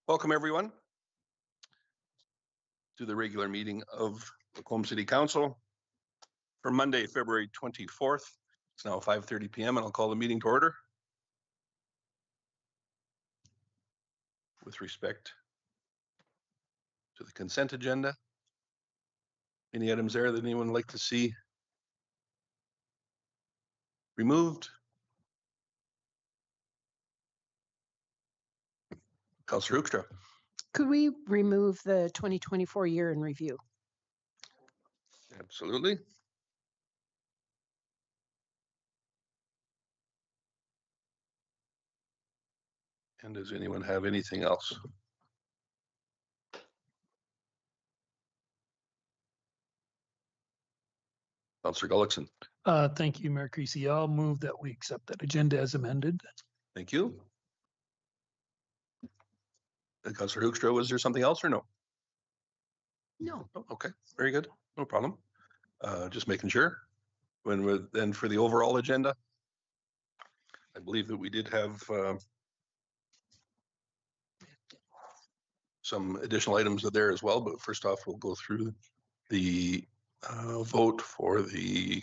Welcome, everyone, to the regular meeting of Lacombe City Council for Monday, February 24th. It's now 5:30 p.m. and I'll call the meeting to order. With respect to the consent agenda, any items there that anyone would like to see removed? Councillor Hoekstra. Could we remove the 2024 year in review? Absolutely. And does anyone have anything else? Councillor Gullickson. Thank you, Mayor Creasy. I'll move that we accept that agenda as amended. Thank you. Councillor Hoekstra, was there something else or no? No. Oh, okay, very good. No problem. Just making sure. Then for the overall agenda, I believe that we did have some additional items there as well. But first off, we'll go through the vote for the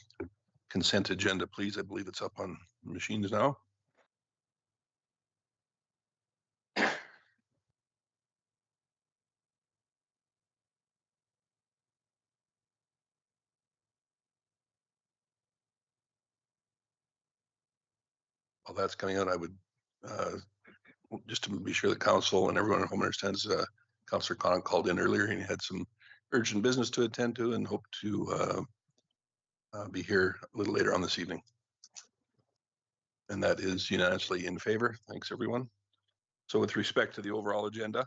consent agenda, please. I believe it's up on machines now. While that's coming out, I would just to be sure the council and everyone at home understands, Councillor Connaught called in earlier and he had some urgent business to attend to and hope to be here a little later on this evening. And that is unanimously in favor. Thanks, everyone. So with respect to the overall agenda,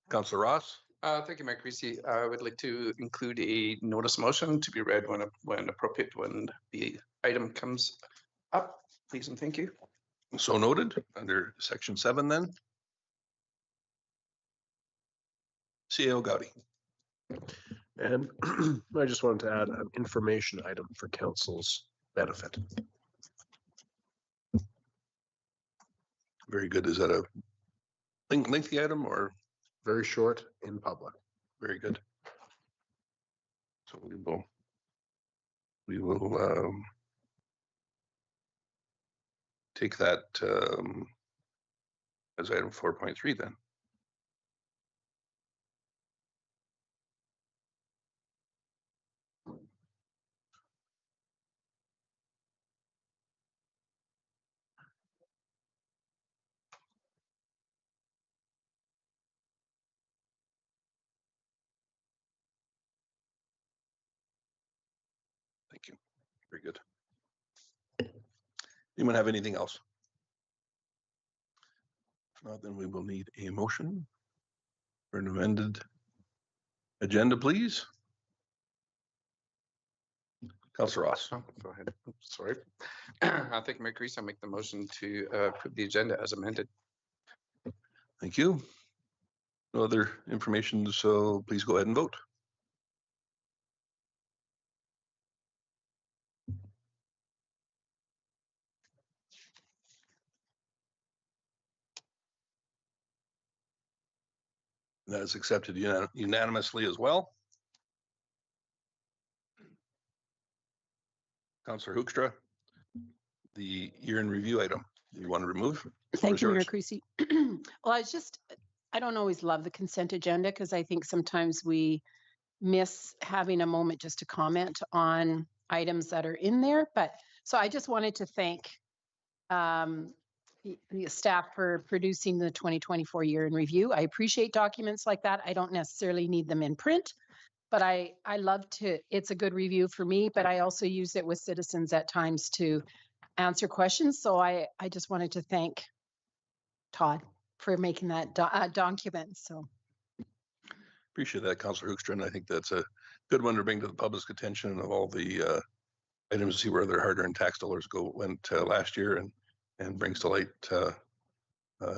Councillor Ross. Thank you, Mayor Creasy. I would like to include a notice motion to be read when appropriate when the item comes up. Please and thank you. So noted. Under section 7 then. CAO Gowdy. And I just wanted to add an information item for council's benefit. Very good. Is that a lengthy item or? Very short in public. Very good. So we will take that as item 4.3 then. Thank you. Very good. Anyone have anything else? If not, then we will need a motion for an amended agenda, please. Councillor Ross. Oh, go ahead. Oops, sorry. I think Mayor Creasy, I'll make the motion to approve the agenda as amended. Thank you. No other information, so please go ahead and vote. That is accepted unanimously as well. Councillor Hoekstra, the year in review item you want to remove? Thank you, Mayor Creasy. Well, I don't always love the consent agenda because I think sometimes we miss having a moment just to comment on items that are in there. But so I just wanted to thank the staff for producing the 2024 year in review. I appreciate documents like that. I don't necessarily need them in print, but I love to, it's a good review for me, but I also use it with citizens at times to answer questions. So I just wanted to thank Todd for making that document. So appreciate that, Councillor Hoekstra, and I think that's a good one to bring to the public's attention of all the items to see where their hard-earned tax dollars went last year and brings to light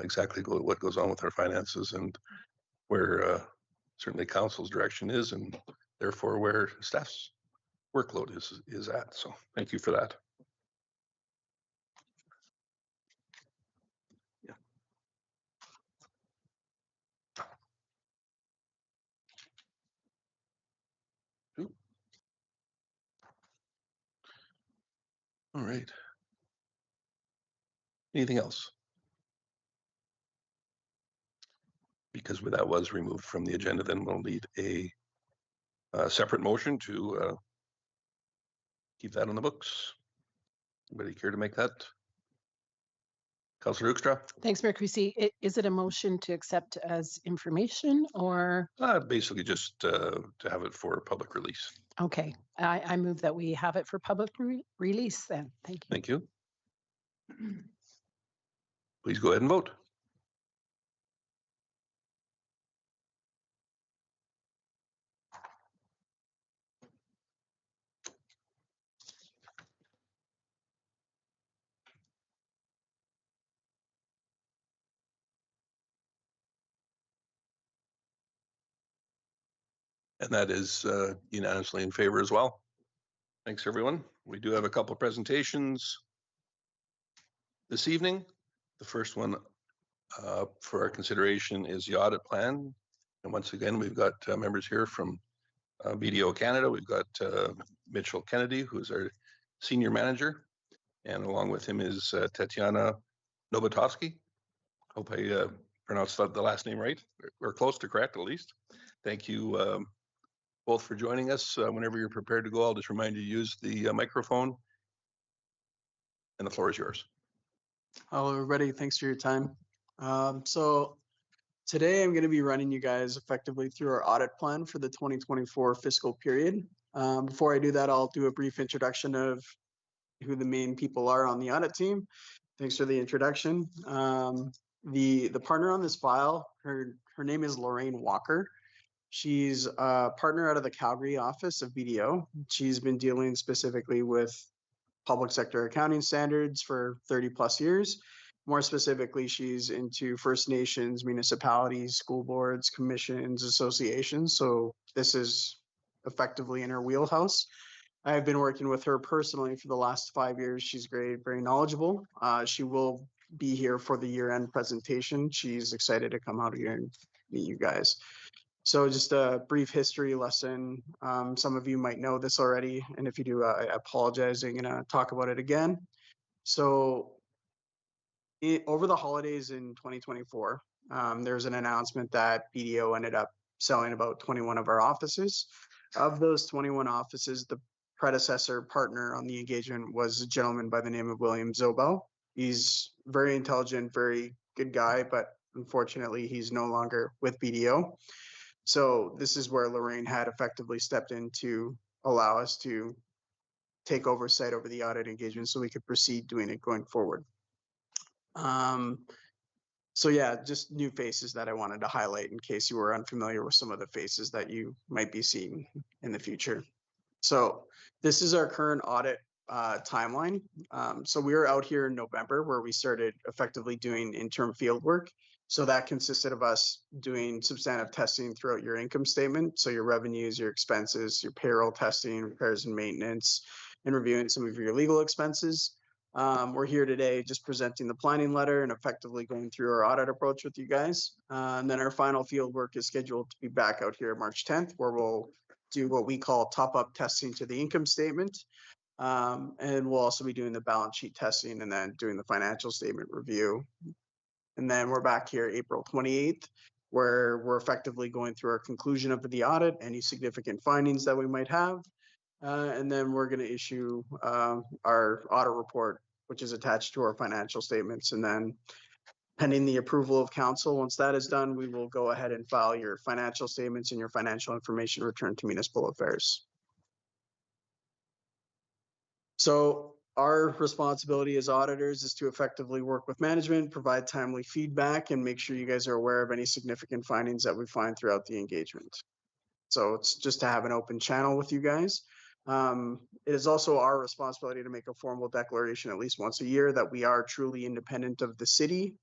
exactly what goes on with our finances and where certainly council's direction is and therefore where staff's workload is at. So thank you for that. Yeah. All right. Anything else? Because that was removed from the agenda, then we'll need a separate motion to keep that on the books. Anybody care to make that? Councillor Hoekstra? Thanks, Mayor Creasy. Is it a motion to accept as information or? Basically just to have it for public release. Okay, I move that we have it for public release then. Thank you. Thank you. Please go ahead and vote. And that is unanimously in favor as well. Thanks, everyone. We do have a couple of presentations this evening. The first one for our consideration is the audit plan. And once again, we've got members here from BDO Canada. We've got Mitchell Kennedy, who's our senior manager. And along with him is Tatiana Novotovsky. Hope I pronounced the last name right, or close to correct at least. Thank you both for joining us. Whenever you're prepared to go, I'll just remind you to use the microphone. And the floor is yours. Hello, everybody. Thanks for your time. So today I'm going to be running you guys effectively through our audit plan for the 2024 fiscal period. Before I do that, I'll do a brief introduction of who the main people are on the audit team. Thanks for the introduction. The partner on this file, her name is Lorraine Walker. She's a partner out of the Calgary office of BDO. She's been dealing specifically with public sector accounting standards for 30 plus years. More specifically, she's into First Nations, municipalities, school boards, commissions, associations. So this is effectively in her wheelhouse. I've been working with her personally for the last 5 years. She's great, very knowledgeable. She will be here for the year-end presentation. She's excited to come out here and meet you guys. So just a brief history lesson. Some of you might know this already, and if you do, I apologize. I'm gonna talk about it again. So over the holidays in 2024, there's an announcement that BDO ended up selling about 21 of our offices. Of those 21 offices, the predecessor partner on the engagement was a gentleman by the name of William Zobel. He's very intelligent, very good guy, but unfortunately, he's no longer with BDO. So this is where Lorraine had effectively stepped in to allow us to take oversight over the audit engagement so we could proceed doing it going forward. So yeah, just new faces that I wanted to highlight in case you were unfamiliar with some of the faces that you might be seeing in the future. So this is our current audit timeline. So we were out here in November where we started effectively doing interim field work. So that consisted of us doing substantive testing throughout your income statement. So your revenues, your expenses, your payroll testing, repairs and maintenance, and reviewing some of your legal expenses. We're here today just presenting the planning letter and effectively going through our audit approach with you guys. And then our final field work is scheduled to be back out here March 10th, where we'll do what we call top-up testing to the income statement. And we'll also be doing the balance sheet testing and then doing the financial statement review. And then we're back here April 28th, where we're effectively going through our conclusion of the audit, any significant findings that we might have. And then we're going to issue our audit report, which is attached to our financial statements. And then pending the approval of council, once that is done, we will go ahead and file your financial statements and your financial information return to municipal affairs. So our responsibility as auditors is to effectively work with management, provide timely feedback, and make sure you guys are aware of any significant findings that we find throughout the engagement. So it's just to have an open channel with you guys. It is also our responsibility to make a formal declaration at least once a year that we are truly independent of the city.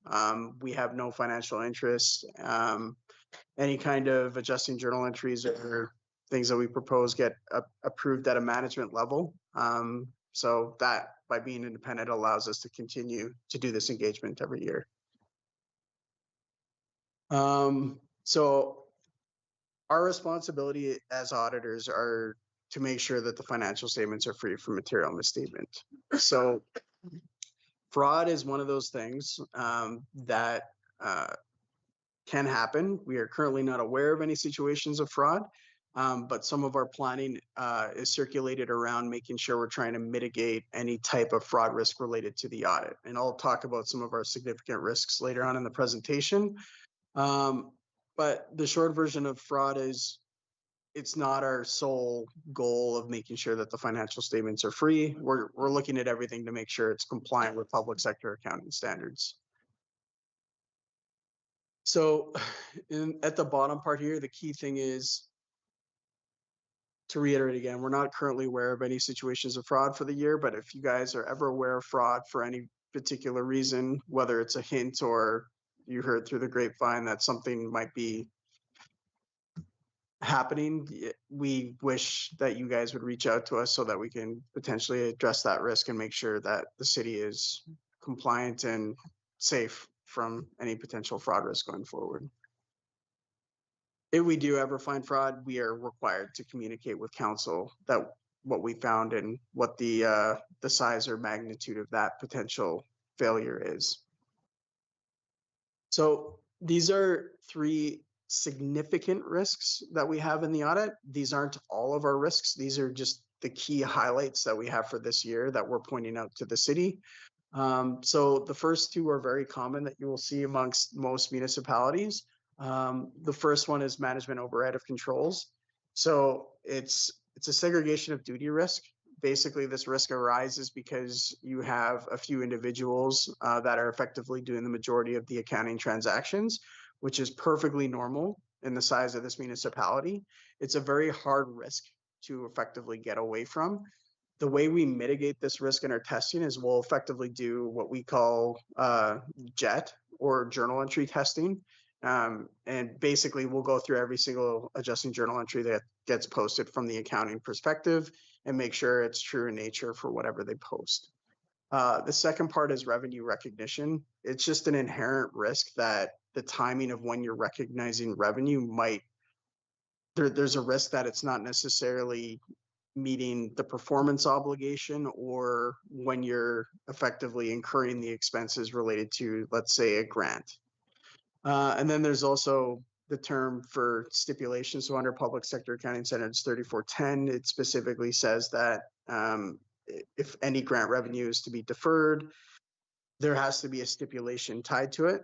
We have no financial interest. Any kind of adjusting journal entries or things that we propose get approved at a management level. So that by being independent allows us to continue to do this engagement every year. So our responsibility as auditors are to make sure that the financial statements are free from material misstatement. So fraud is one of those things that can happen. We are currently not aware of any situations of fraud, but some of our planning is circulated around making sure we're trying to mitigate any type of fraud risk related to the audit. And I'll talk about some of our significant risks later on in the presentation. But the short version of fraud is it's not our sole goal of making sure that the financial statements are free. We're looking at everything to make sure it's compliant with public sector accounting standards. So at the bottom part here, the key thing is, to reiterate again, we're not currently aware of any situations of fraud for the year, but if you guys are ever aware of fraud for any particular reason, whether it's a hint or you heard through the grapevine that something might be happening, we wish that you guys would reach out to us so that we can potentially address that risk and make sure that the city is compliant and safe from any potential fraud risk going forward. If we do ever find fraud, we are required to communicate with council that what we found and what the size or magnitude of that potential failure is. So these are 3 significant risks that we have in the audit. These aren't all of our risks. These are just the key highlights that we have for this year that we're pointing out to the city. So the first 2 are very common that you will see amongst most municipalities. The first one is management overhead of controls. So it's a segregation of duty risk. Basically, this risk arises because you have a few individuals that are effectively doing the majority of the accounting transactions, which is perfectly normal in the size of this municipality. It's a very hard risk to effectively get away from. The way we mitigate this risk in our testing is we'll effectively do what we call JET, or journal entry testing. And basically we'll go through every single adjusting journal entry that gets posted from the accounting perspective and make sure it's true in nature for whatever they post. The second part is revenue recognition. It's just an inherent risk that the timing of when you're recognizing revenue might, there's a risk that it's not necessarily meeting the performance obligation, or when you're effectively incurring the expenses related to, let's say, a grant. And then there's also the term for stipulation. So under Public Sector Accounting Standards 3410, it specifically says that if any grant revenue is to be deferred, there has to be a stipulation tied to it.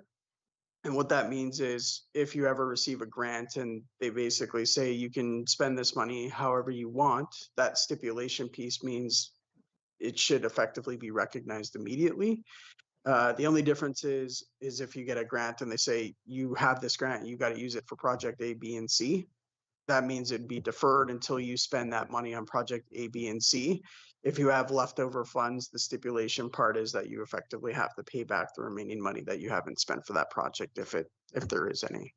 And what that means is if you ever receive a grant and they basically say you can spend this money however you want, that stipulation piece means it should effectively be recognized immediately. The only difference is if you get a grant and they say you have this grant, you got to use it for project A, B, and C. That means it'd be deferred until you spend that money on project A, B, and C. If you have leftover funds, the stipulation part is that you effectively have to pay back the remaining money that you haven't spent for that project, if there is any.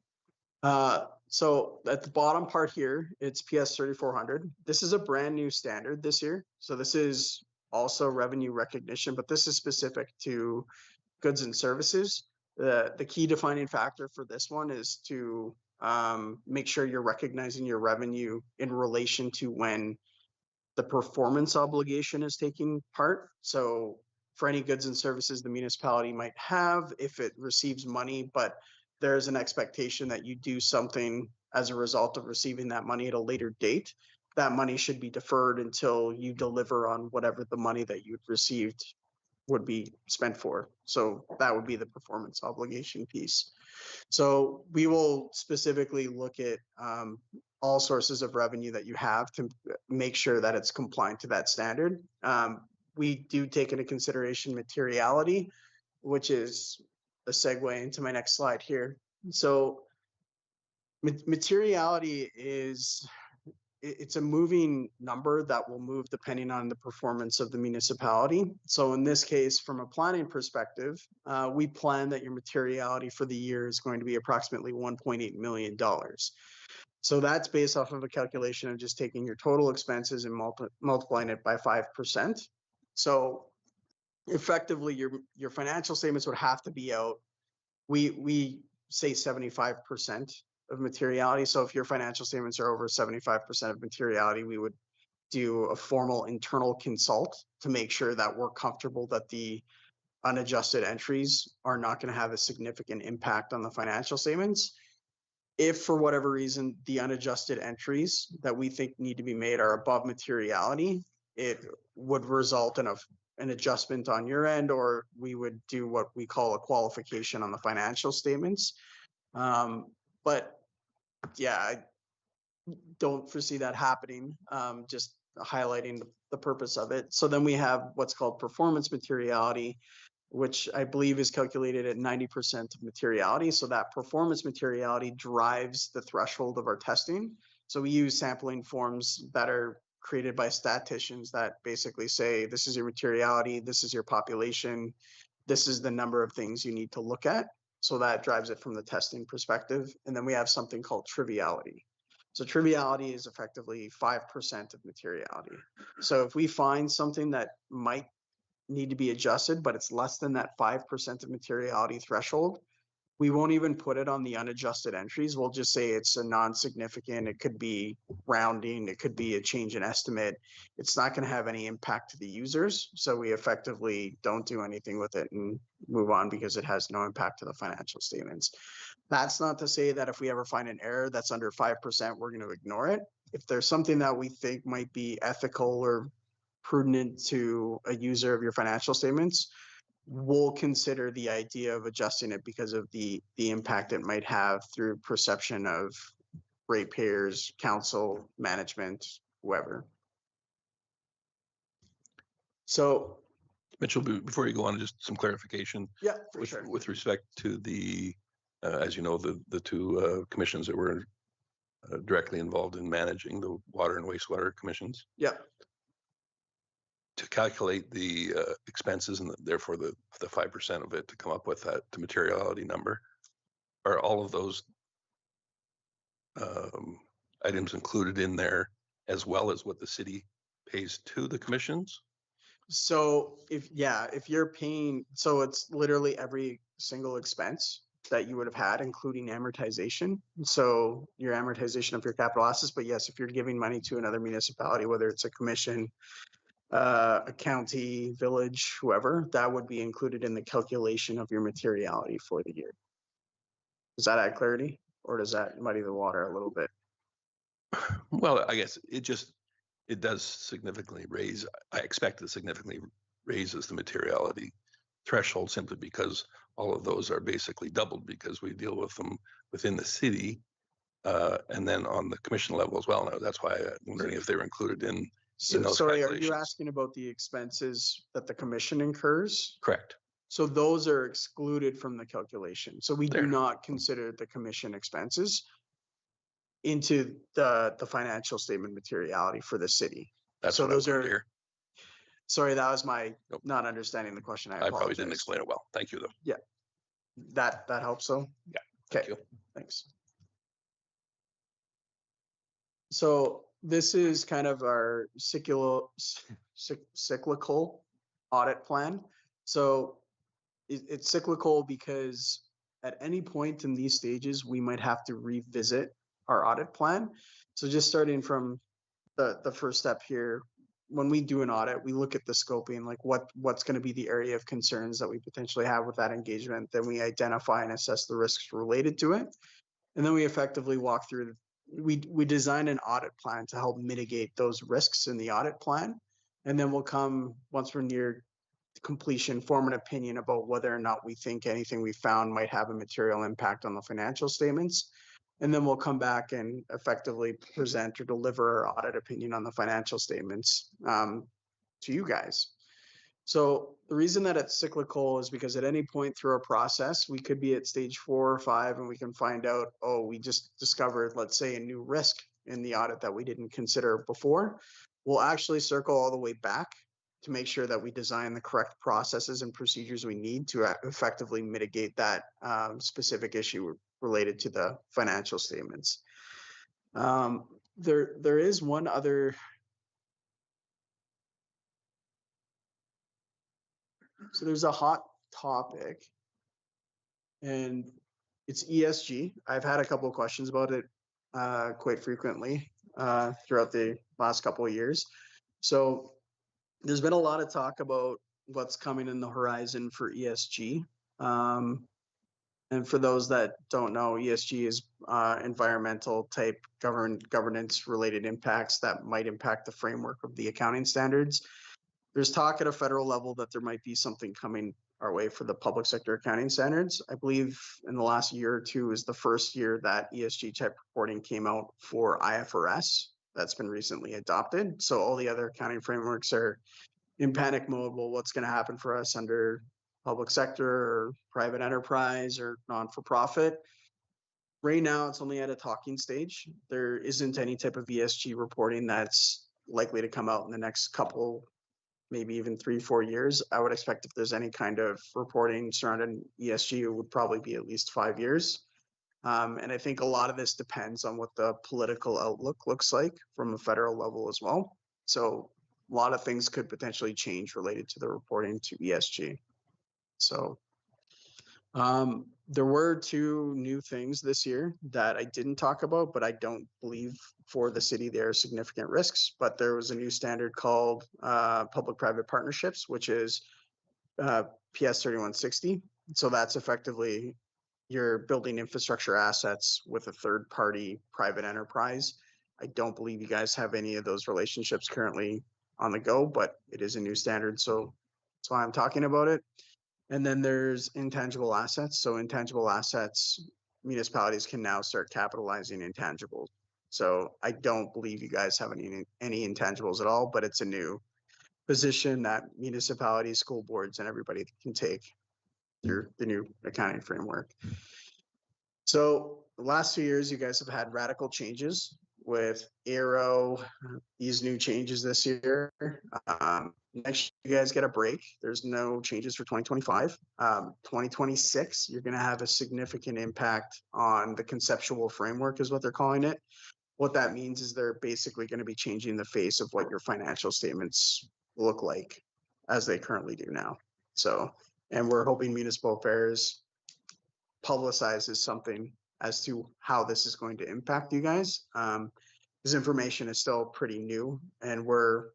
So at the bottom part here, it's PS 3400. This is a brand new standard this year. So this is also revenue recognition, but this is specific to goods and services. The key defining factor for this one is to make sure you're recognizing your revenue in relation to when the performance obligation is taking part. So for any goods and services the municipality might have, if it receives money, but there's an expectation that you do something as a result of receiving that money at a later date, that money should be deferred until you deliver on whatever the money that you'd received would be spent for. So that would be the performance obligation piece. So we will specifically look at all sources of revenue that you have to make sure that it's compliant to that standard. We do take into consideration materiality, which is a segue into my next slide here. So materiality is, it's a moving number that will move depending on the performance of the municipality. So in this case, from a planning perspective, we plan that your materiality for the year is going to be approximately $1.8 million. So that's based off of a calculation of just taking your total expenses and multiplying it by 5%. So effectively, your financial statements would have to be out. We say 75% of materiality. So if your financial statements are over 75% of materiality, we would do a formal internal consult to make sure that we're comfortable that the unadjusted entries are not going to have a significant impact on the financial statements. If for whatever reason, the unadjusted entries that we think need to be made are above materiality, it would result in an adjustment on your end, or we would do what we call a qualification on the financial statements. But yeah, I don't foresee that happening. Just highlighting the purpose of it. So then we have what's called performance materiality, which I believe is calculated at 90% of materiality. So that performance materiality drives the threshold of our testing. So we use sampling forms that are created by statisticians that basically say, this is your materiality, this is your population, this is the number of things you need to look at. So that drives it from the testing perspective. And then we have something called triviality. So triviality is effectively 5% of materiality. So if we find something that might need to be adjusted, but it's less than that 5% of materiality threshold, we won't even put it on the unadjusted entries. We'll just say it's a non-significant. It could be rounding. It could be a change in estimate. It's not going to have any impact to the users. So we effectively don't do anything with it and move on because it has no impact to the financial statements. That's not to say that if we ever find an error that's under 5%, we're going to ignore it. If there's something that we think might be ethical or prudent to a user of your financial statements, we'll consider the idea of adjusting it because of the impact it might have through perception of ratepayers, council, management, whoever. So, Mitchell, before you go on, just some clarification. yeah, for sure. With respect to the, as you know, the two commissions that were directly involved in managing the water and wastewater commissions. Yeah. To calculate the expenses and therefore the 5% of it to come up with that the materiality number, are all of those items included in there as well as what the city pays to the commissions? So if you're paying, so it's literally every single expense that you would have had, including amortization. So your amortization of your capital assets, but yes, if you're giving money to another municipality, whether it's a commission, a county, village, whoever, that would be included in the calculation of your materiality for the year. Does that add clarity, or does that muddy the water a little bit? Well, I guess it does significantly raise, I expect it significantly raises the materiality threshold simply because all of those are basically doubled because we deal with them within the city and then on the commission level as well. Now, that's why I'm wondering if they were included in those Sorry, are you calculations. asking about the expenses that the commission incurs? Correct. So those are excluded from the calculation. So we There. do not consider the commission expenses into the financial statement materiality for the city. That's So what I those wanted are- to hear. Sorry, that was my Nope. not understanding the question. I I probably didn't apologize. explain it well. Thank you, though. That helps though? Yeah, thank Okay, you. thanks. So this is kind of our cyclical audit plan. So it's cyclical because at any point in these stages, we might have to revisit our audit plan. So just starting from the first step here, when we do an audit, we look at the scoping, like what's going to be the area of concerns that we potentially have with that engagement. Then we identify and assess the risks related to it. And then we effectively walk through, we design an audit plan to help mitigate those risks in the audit plan. And then we'll come, once we're near completion, form an opinion about whether or not we think anything we found might have a material impact on the financial statements. And then we'll come back and effectively present or deliver our audit opinion on the financial statements to you guys. So the reason that it's cyclical is because at any point through our process, we could be at stage 4 or 5 and we can find out, oh, we just discovered, let's say, a new risk in the audit that we didn't consider before. We'll actually circle all the way back to make sure that we design the correct processes and procedures we need to effectively mitigate that specific issue related to the financial statements. There is one other. So there's a hot topic, and it's ESG. I've had a couple of questions about it quite frequently. throughout the last couple of years. So there's been a lot of talk about what's coming in the horizon for ESG. And for those that don't know, ESG is environmental type governance related impacts that might impact the framework of the accounting standards. There's talk at a federal level that there might be something coming our way for the public sector accounting standards. I believe in the last year or two is the first year that ESG type reporting came out for IFRS. That's been recently adopted. So all the other accounting frameworks are in panic mode. Well, what's going to happen for us under public sector or private enterprise or non-for-profit? Right now, it's only at a talking stage. There isn't any type of ESG reporting that's likely to come out in the next couple, maybe even 3-4 years. I would expect if there's any kind of reporting surrounding ESG, it would probably be at least 5 years. And I think a lot of this depends on what the political outlook looks like from a federal level as well. So a lot of things could potentially change related to the reporting to ESG. So there were 2 new things this year that I didn't talk about, but I don't believe for the city there are significant risks. But there was a new standard called public-private partnerships, which is PS 3160. So that's effectively you're building infrastructure assets with a third-party private enterprise. I don't believe you guys have any of those relationships currently on the go, but it is a new standard, so that's why I'm talking about it. And then there's intangible assets. So intangible assets, municipalities can now start capitalizing intangibles. So I don't believe you guys have any intangibles at all, but it's a new position that municipalities, school boards, and everybody can take through the new accounting framework. So the last 2 years, you guys have had radical changes with Aero, these new changes this year. Next year, you guys get a break. There's no changes for 2025. 2026, you're going to have a significant impact on the conceptual framework is what they're calling it. What that means is they're basically going to be changing the face of what your financial statements look like as they currently do now. So, and we're hoping municipal affairs publicizes something as to how this is going to impact you guys. This information is still pretty new, and we're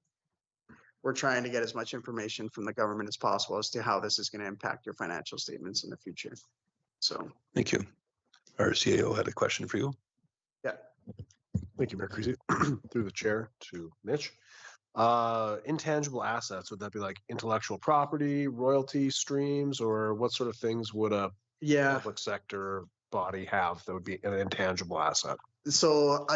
trying to get as much information from the government as possible as to how this is going to impact your financial statements in the future. So Thank you. Our CAO had a question for you. yeah. Thank you, Mayor Creasy. Through the chair to Mitch. Intangible assets, would that be like intellectual property, royalty streams, or what sort of things would a public sector body have that would be an intangible asset? So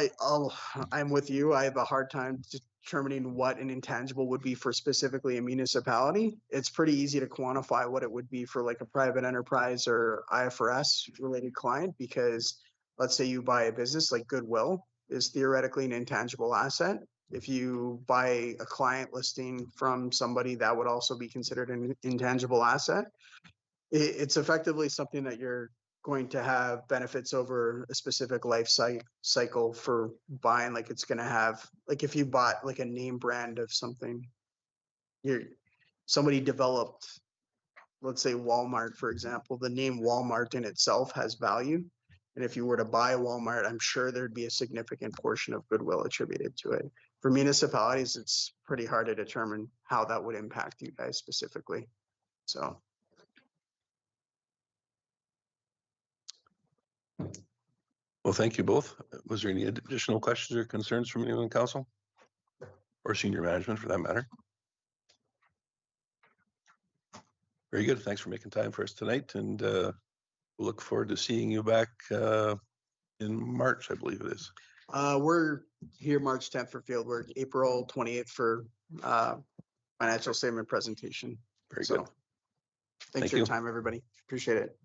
I'm with you. I have a hard time determining what an intangible would be for specifically a municipality. It's pretty easy to quantify what it would be for like a private enterprise or IFRS related client, because let's say you buy a business like Goodwill is theoretically an intangible asset. If you buy a client listing from somebody, that would also be considered an intangible asset. It's effectively something that you're going to have benefits over a specific life cycle for buying. Like it's going to have, like if you bought like a name brand of something, somebody developed, let's say Walmart, for example, the name Walmart in itself has value. And if you were to buy Walmart, I'm sure there'd be a significant portion of goodwill attributed to it. For municipalities, it's pretty hard to determine how that would impact you guys specifically. So. Well, thank you both. Was there any additional questions or concerns from anyone in council or senior management for that matter? Very good. Thanks for making time for us tonight, and we'll look forward to seeing you back in March, I believe it is. We're here March 10th for fieldwork, April 28th for financial statement presentation. Very good. Thanks for your time, everybody. Appreciate it.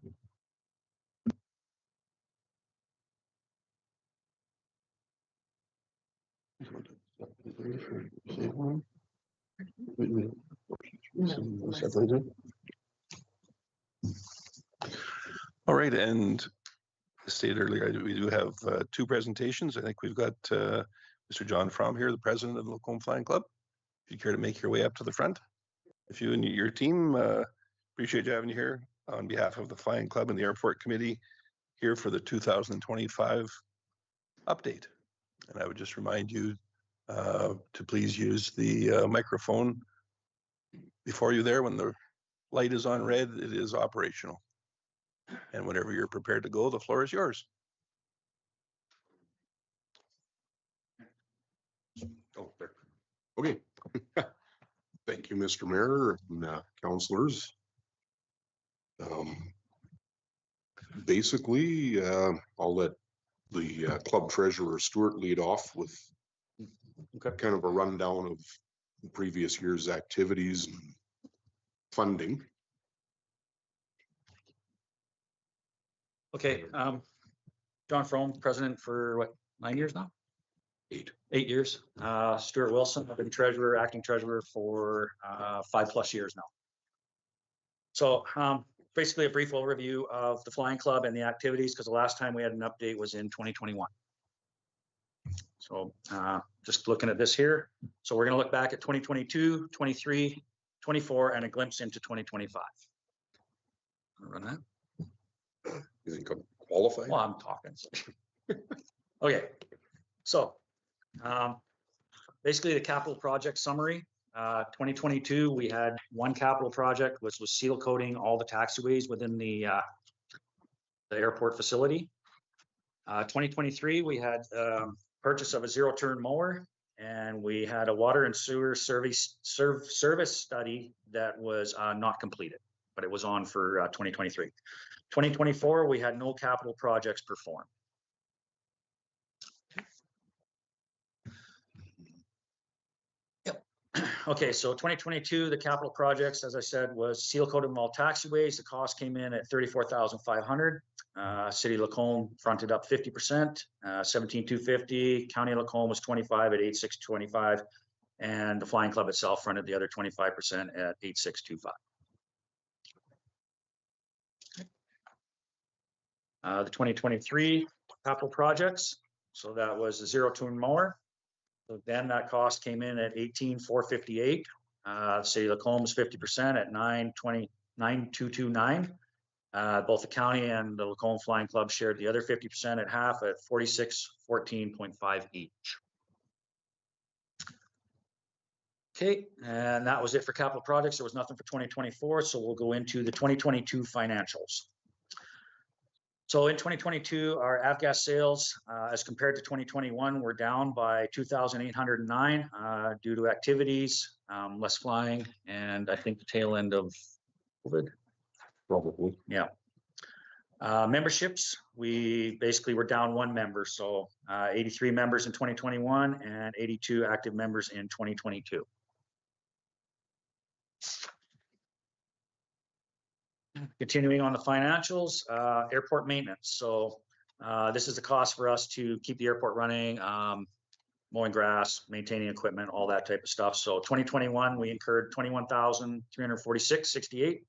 All right, and as stated earlier, we do have 2 presentations. I think we've got Mr. John Fromm here, the president of the Lacombe Flying Club. If you care to make your way up to the front. If you and your team, appreciate you having you here on behalf of the Flying Club and the Airport Committee here for the 2025 update. And I would just remind you to please use the microphone before you there. When the light is on red, it is operational. And whenever you're prepared to go, the floor is yours. Oh, there. Okay. Thank you, Mr. Mayor and councilors. Basically, I'll let the club treasurer Stuart lead off with kind of a rundown of the previous year's activities and funding. Okay, John Frome, president for what, 9 years now? 8 years. Stuart Wilson, I've been treasurer, acting treasurer for 5+ years now. So basically a brief overview of the Flying Club and the activities, because the last time we had an update was in 2021. So just looking at this here. So we're going to look back at 2022, 23, 24, and a glimpse into 2025. Run that. You think I'm qualified? Well, I'm talking. Okay, so basically the capital project summary. 2022, we had one capital project, which was seal coating all the taxiways within the airport facility. 2023, we had purchase of a zero-turn mower, and we had a water and sewer service study that was not completed, but it was on for 2023. 2024, we had no capital projects performed. Yep. Okay, so 2022, the capital projects, as I said, was seal coating all taxiways. The cost came in at $34,500. City of Lacombe fronted up 50%, 17,250. County of Lacombe was 25 at 8,625, and the Flying Club itself fronted the other 25% at 8,625. The 2023 capital projects, so that was the zero-turn mower. So then that cost came in at 18,458. City of Lacombe was 50% at 9,229. Both the county and the Lacombe Flying Club shared the other 50% at half at 4614.5 each. Okay, and that was it for capital projects. There was nothing for 2024, so we'll go into the 2022 financials. So in 2022, our avgas sales, as compared to 2021, were down by 2,809 due to activities, less flying, and I think the tail end of COVID. Probably. Yeah. Memberships, we basically were down one member. So 83 members in 2021 and 82 active members in 2022. Continuing on the financials, airport maintenance. So this is the cost for us to keep the airport running, mowing grass, maintaining equipment, all that type of stuff. So 2021, we incurred $21,346.68.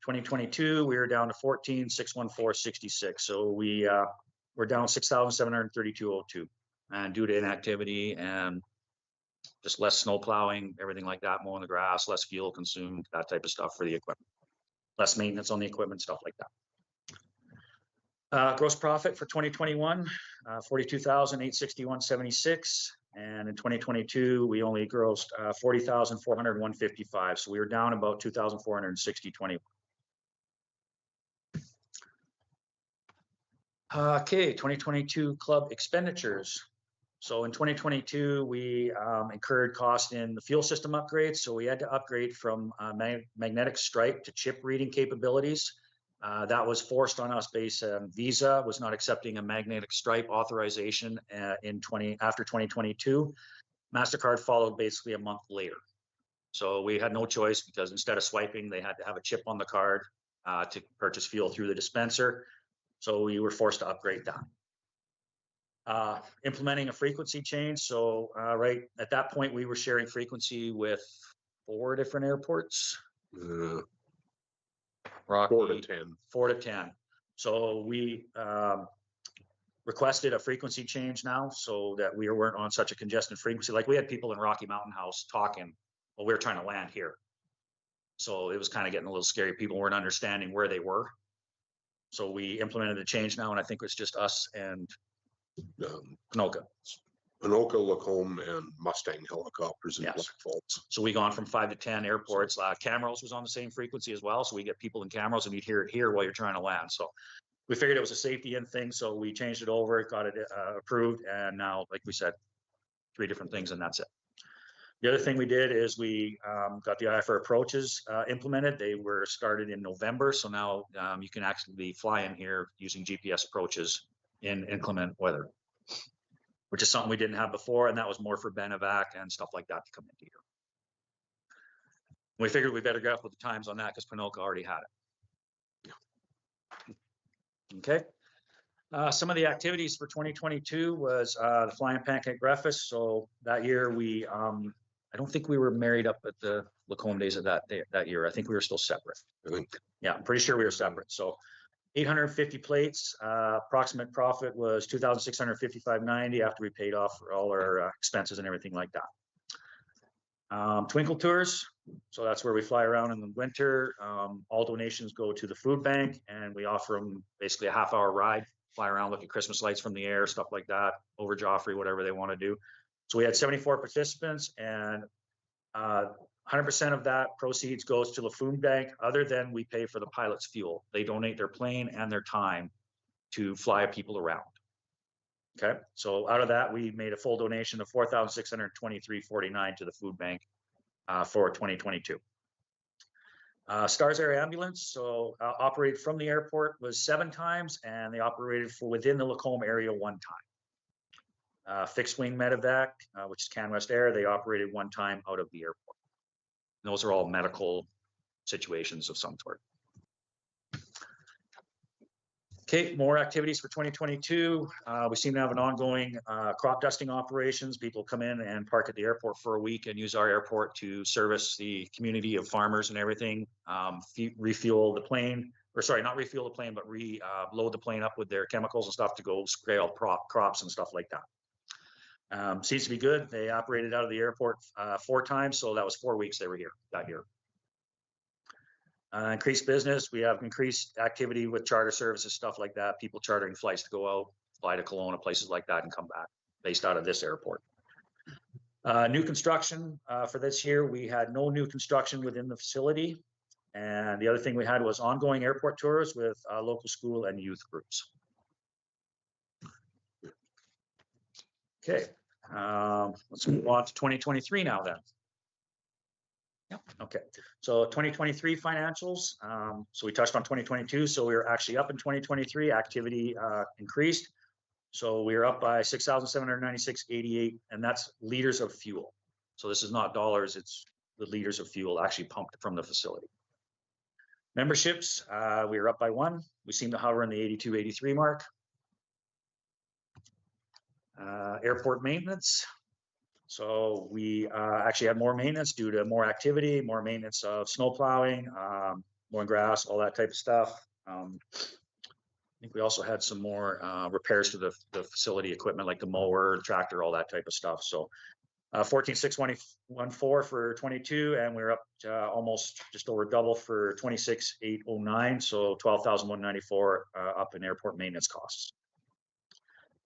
2022, we were down to 14,614.66. So we're down 6,732.02, and due to inactivity and just less snow plowing, everything like that, mowing the grass, less fuel consumed, that type of stuff for the equipment. Less maintenance on the equipment, stuff like that. Gross profit for 2021, 42,861.76. And in 2022, we only grossed 40,401.55. So we were down about 2,460.20. Okay, 2022 club expenditures. So in 2022, we incurred cost in the fuel system upgrades. So we had to upgrade from magnetic stripe to chip reading capabilities. That was forced on us based on Visa was not accepting a magnetic stripe authorization after 2022. MasterCard followed basically a month later. So we had no choice because instead of swiping, they had to have a chip on the card to purchase fuel through the dispenser. So we were forced to upgrade that. Implementing a frequency change. So right at that point, we were sharing frequency with 4 different airports. Rocky, 4 to 10. 4 to 10. So we requested a frequency change now so that we weren't on such a congested frequency. Like we had people in Rocky Mountain House talking while we were trying to land here. So it was kind of getting a little scary. People weren't understanding where they were. So we implemented a change now, and I think it's just us and Ponoka. Anoka, Lacombe, and Mustang helicopters in Yes. Black Falls. So we gone from 5 to 10 airports. Camrose was on the same frequency as well. So we get people in Camrose and you'd hear it here while you're trying to land. So we figured it was a safety in thing. So we changed it over, got it approved. And now, like we said, 3 different things and that's it. The other thing we did is we got the IFR approaches implemented. They were started in November. So now you can actually fly in here using GPS approaches in inclement weather, which is something we didn't have before. And that was more for Benevac and stuff like that to come into here. We figured we better get up with the times on that because Panoka already had it. Okay. Some of the activities for 2022 was the Flying Pancake Breakfast. So that year we, I don't think we were married up at the Lacombe days of that year. I think we were still separate. Really? Yeah, I'm pretty sure we were separate. So 850 plates, approximate profit was $2,655.90 after we paid off for all our expenses and everything like that. Twinkle tours. So that's where we fly around in the winter. All donations go to the food bank and we offer them basically a half-hour ride, fly around, look at Christmas lights from the air, stuff like that, over Joffrey, whatever they want to do. So we had 74 participants and 100% of that proceeds goes to the food bank, other than we pay for the pilot's fuel. They donate their plane and their time to fly people around. Okay, so out of that, we made a full donation of $4,623.49 to the food bank for 2022. Stars Air Ambulance, so operated from the airport was 7 times, and they operated for within the Lacombe area 1 time. Fixed wing medevac, which is CanWest Air, they operated 1 time out of the airport. And those are all medical situations of some sort. Okay, more activities for 2022. We seem to have an ongoing crop dusting operations. People come in and park at the airport for a week and use our airport to service the community of farmers and everything. Refuel the plane, or sorry, not refuel the plane, but load the plane up with their chemicals and stuff to go spray all crops and stuff like that. Seems to be good. They operated out of the airport 4 times, so that was 4 weeks they were here that year. Increased business. We have increased activity with charter services, stuff like that. People chartering flights to go out, fly to Kelowna, places like that, and come back based out of this airport. New construction for this year. We had no new construction within the facility. And the other thing we had was ongoing airport tours with local school and youth groups. Okay, let's move on to 2023 now then. Yep. Okay, so 2023 financials. So we touched on 2022, so we were actually up in 2023. Activity increased, so we were up by 6,796.88, and that's liters of fuel. So this is not dollars; it's the liters of fuel actually pumped from the facility. Memberships, we were up by 1. We seem to hover in the 82, 83 mark. Airport maintenance. So we actually had more maintenance due to more activity, more maintenance of snow plowing, mowing grass, all that type of stuff. I think we also had some more repairs to the facility equipment, like the mower, tractor, all that type of stuff. So 14,614 for 22, and we're up almost just over double for 26,809. So 12,194 up in airport maintenance costs.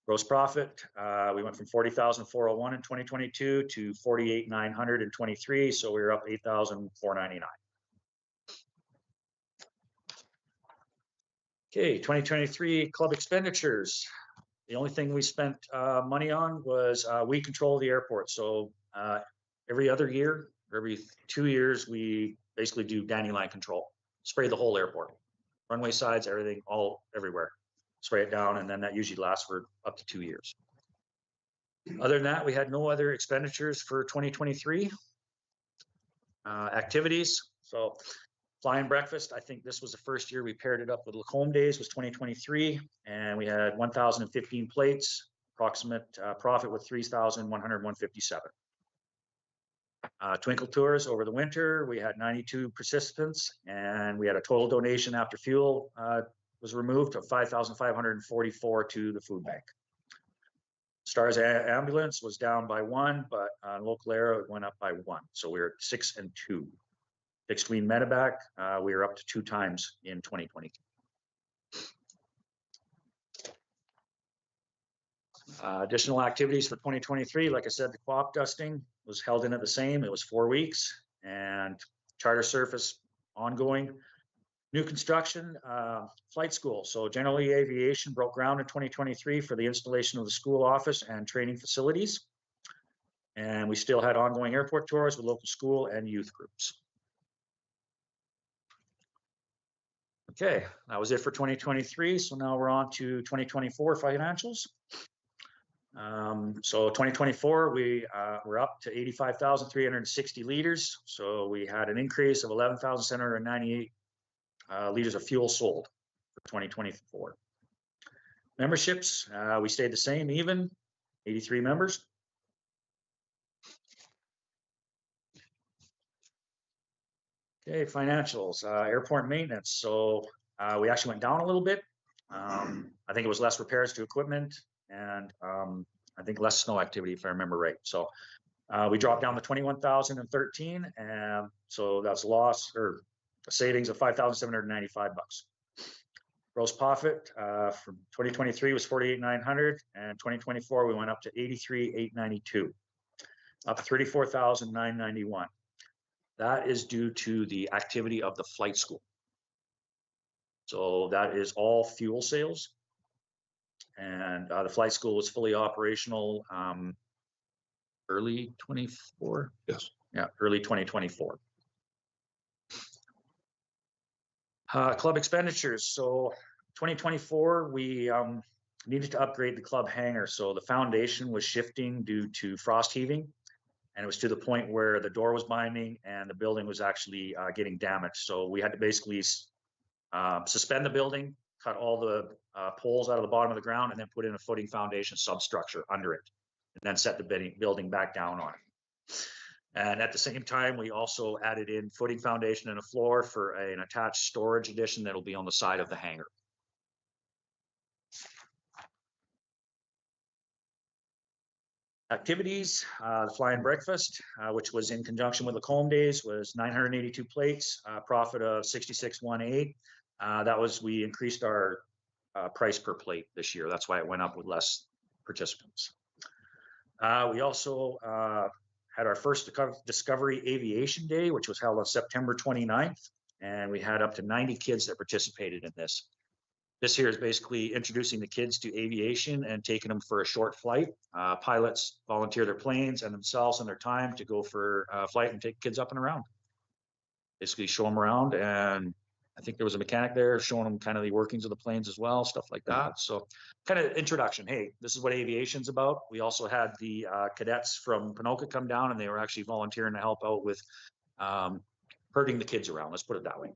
Gross profit, we went from 40,401 in 2022 to 48,900 in 23, so we were up 8,499. Okay, 2023 club expenditures. The only thing we spent money on was we control the airport. So every other year, or every 2 years, we basically do dandelion control, spray the whole airport, runway sides, everything, all everywhere. Spray it down, and then that usually lasts for up to 2 years. Other than that, we had no other expenditures for 2023. Activities, so flying breakfast, I think this was the first year we paired it up with Lacombe Days, was 2023, and we had 1,015 plates, approximate profit with 3,157. Twinkle tours over the winter, we had 92 participants, and we had a total donation after fuel was removed of 5,544 to the food bank. Stars Ambulance was down by 1, but local air it went up by 1. So we were at 6 and 2. Fixed wing medevac, we were up to 2 times in 2022. Additional activities for 2023, like I said, the co-op dusting was held in at the same. It was 4 weeks, and charter surface ongoing. New construction, flight school. So Generally Aviation broke ground in 2023 for the installation of the school office and training facilities. And we still had ongoing airport tours with local school and youth groups. Okay, that was it for 2023. So now we're on to 2024 financials. So 2024, we're up to 85,360 liters. So we had an increase of 11,798 liters of fuel sold for 2024. Memberships, we stayed the same, even 83 members. Okay, financials, airport maintenance. So we actually went down a little bit. I think it was less repairs to equipment and I think less snow activity, if I remember right. So we dropped down to 21,013, and so that's a loss or a savings of $5,795. Gross profit from 2023 was 48,900, and 2024 we went up to 83,892, up 34,991. That is due to the activity of the flight school. So that is all fuel sales. And the flight school was fully operational early 24. Yes. Yeah, early 2024. Club expenditures. So 2024, we needed to upgrade the club hangar. So the foundation was shifting due to frost heaving. And it was to the point where the door was binding and the building was actually getting damaged. So we had to basically suspend the building, cut all the poles out of the bottom of the ground, and then put in a footing foundation substructure under it, and then set the building back down on it. And at the same time, we also added in footing foundation and a floor for an attached storage addition that'll be on the side of the hangar. Activities, the flying breakfast, which was in conjunction with the Lacombe Days, was 982 plates, profit of 6618. That was, we increased our price per plate this year. That's why it went up with less participants. We also had our first Discovery Aviation Day, which was held on September 29th. And we had up to 90 kids that participated in this. This here is basically introducing the kids to aviation and taking them for a short flight. Pilots volunteer their planes and themselves and their time to go for a flight and take kids up and around. Basically show them around, and I think there was a mechanic there showing them kind of the workings of the planes as well, stuff like that. So kind of introduction. Hey, this is what aviation's about. We also had the cadets from Ponoka come down, and they were actually volunteering to help out with herding the kids around. Let's put it that way.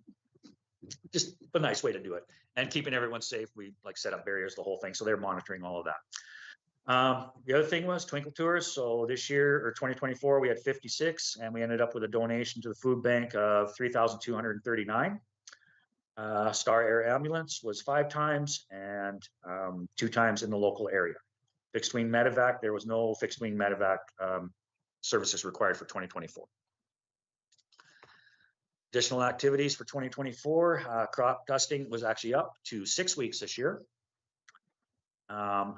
Just a nice way to do it, and keeping everyone safe. We like set up barriers, the whole thing. So they're monitoring all of that. The other thing was Twinkle Tours. So this year, or 2024, we had 56, and we ended up with a donation to the food bank of 3,239. Star Air Ambulance was 5 times, and 2 times in the local area. Fixed wing medevac, there was no fixed wing medevac services required for 2024. Additional activities for 2024, crop dusting was actually up to 6 weeks this year. The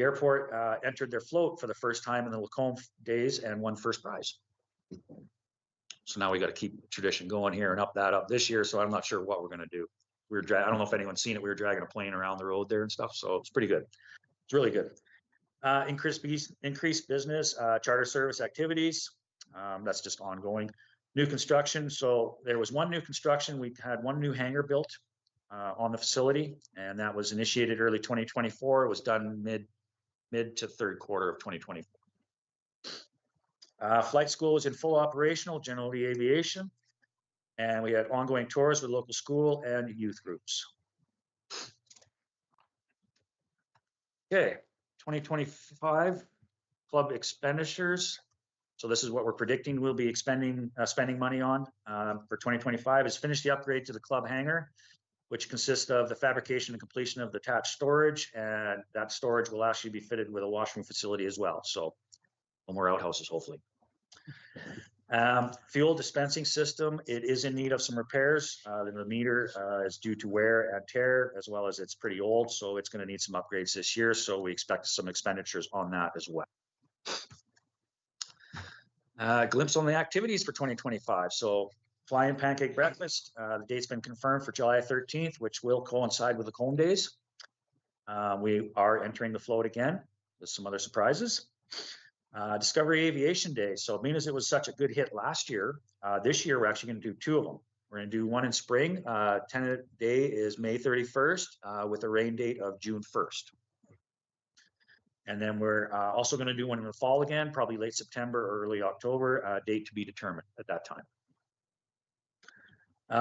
airport entered their float for the first time in the Lacombe Days and won first prize. So now we got to keep tradition going here and up that up this year. So I'm not sure what we're going to do. I don't know if anyone's seen it. We were dragging a plane around the road there and stuff. So it's pretty good. It's really good. Increased business, charter service activities. That's just ongoing. New construction. So there was one new construction. We had one new hangar built on the facility, and that was initiated early 2024. It was done mid to third quarter of 2024. Flight school was in full operational, Generally Aviation, and we had ongoing tours with local school and youth groups. Okay, 2025 club expenditures. So this is what we're predicting we'll be spending money on for 2025 is finish the upgrade to the club hangar, which consists of the fabrication and completion of the attached storage, and that storage will actually be fitted with a washroom facility as well. So no more outhouses, hopefully. Fuel dispensing system, it is in need of some repairs. The meter is due to wear and tear, as well as it's pretty old, so it's going to need some upgrades this year. So we expect some expenditures on that as well. Glimpse on the activities for 2025. So Flying Pancake Breakfast, the date's been confirmed for July 13th, which will coincide with the Comb Days. We are entering the float again with some other surprises. Discovery Aviation Day. So being as it was such a good hit last year, this year we're actually going to do 2 of them. We're going to do one in spring. Tentative day is May 31st with a rain date of June 1st. And then we're also going to do one in the fall again, probably late September or early October, date to be determined at that time.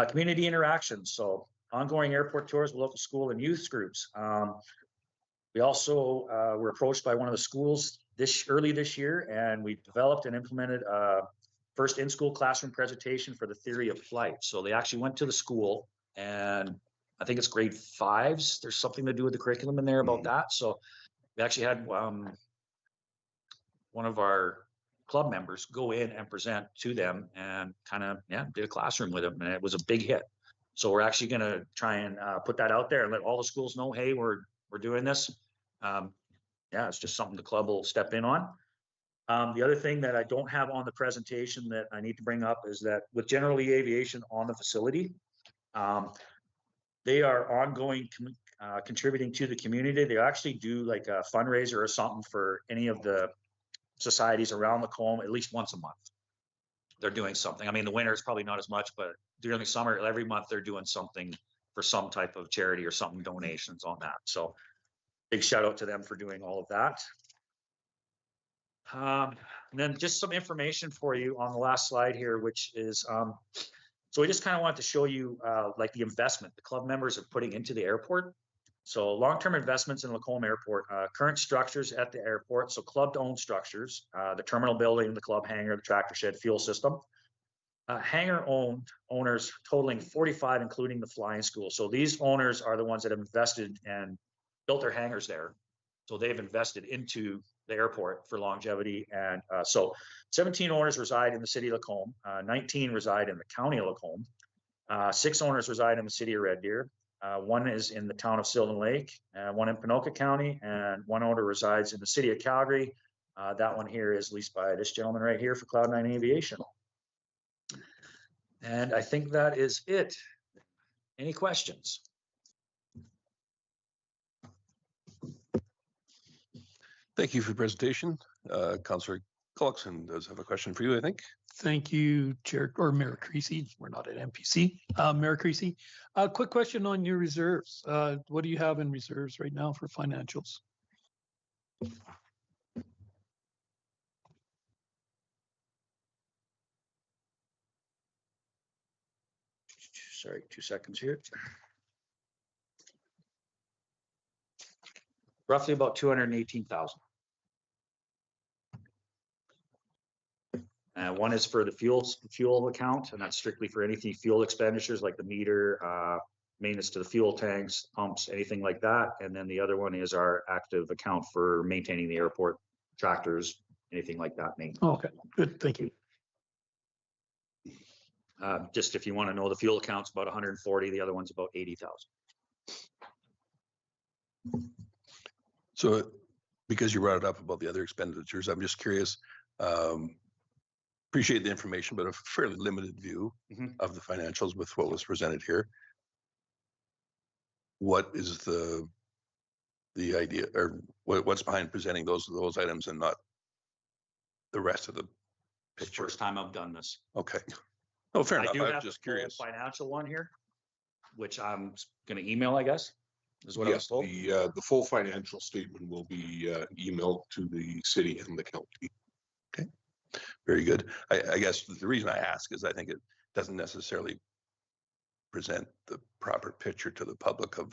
Community interactions. So ongoing airport tours with local school and youth groups. We also were approached by one of the schools early this year, and we developed and implemented a first in-school classroom presentation for the theory of flight. So they actually went to the school, and I think it's grade 5s. There's something to do with the curriculum in there about that. So we actually had one of our club members go in and present to them and kind of, did a classroom with them, and it was a big hit. So we're actually going to try and put that out there and let all the schools know, hey, we're doing this. It's just something the club will step in on. The other thing that I don't have on the presentation that I need to bring up is that with General Lee Aviation on the facility, they are ongoing contributing to the community. They actually do like a fundraiser or something for any of the societies around the Comb at least once a month. They're doing something. I mean, the winter is probably not as much, but during the summer, every month they're doing something for some type of charity or something, donations on that. So big shout out to them for doing all of that. And then just some information for you on the last slide here, which is, so we just kind of want to show you like the investment the club members are putting into the airport. So long-term investments in Lacombe Airport, current structures at the airport. So club-owned structures, the terminal building, the club hangar, the tractor shed, fuel system. Hangar owners totaling 45, including the flying school. So these owners are the ones that have invested and built their hangars there. So they've invested into the airport for longevity. And so 17 owners reside in the city of Lacombe, 19 reside in the county of Lacombe, 6 owners reside in the city of Red Deer, 1 is in the town of Sylvan Lake, 1 in Ponoka County, and 1 owner resides in the city of Calgary. That one here is leased by this gentleman right here for Cloud9 Aviation. And I think that is it. Any questions? Thank you for the presentation. Councillor Cullickson does have a question for you, I think. Thank you, Chair or Mayor Creasy. We're not at MPC. Mayor Creasy, a quick question on your reserves. What do you have in reserves right now for financials? Sorry, 2 seconds here. Roughly about 218,000. One is for the fuel account, and that's strictly for anything fuel expenditures like the meter, maintenance to the fuel tanks, pumps, anything like that. And then the other one is our active account for maintaining the airport, tractors, anything like that. Oh, okay, good, thank you. Just if you want to know, the fuel account's about 140, the other one's about 80,000. So because you brought it up about the other expenditures, I'm just curious, appreciate the information, but a fairly limited view of the financials with what was presented here. What is the idea, or what's behind presenting those items and not the rest of the picture? First time I've done this. Okay. Oh, fair enough. I I'm just curious. Financial one here, which I'm going to email, I guess, is what I was Yes, told. the full financial statement will be emailed to the city and the county. Okay, very good. I guess the reason I ask is I think it doesn't necessarily present the proper picture to the public of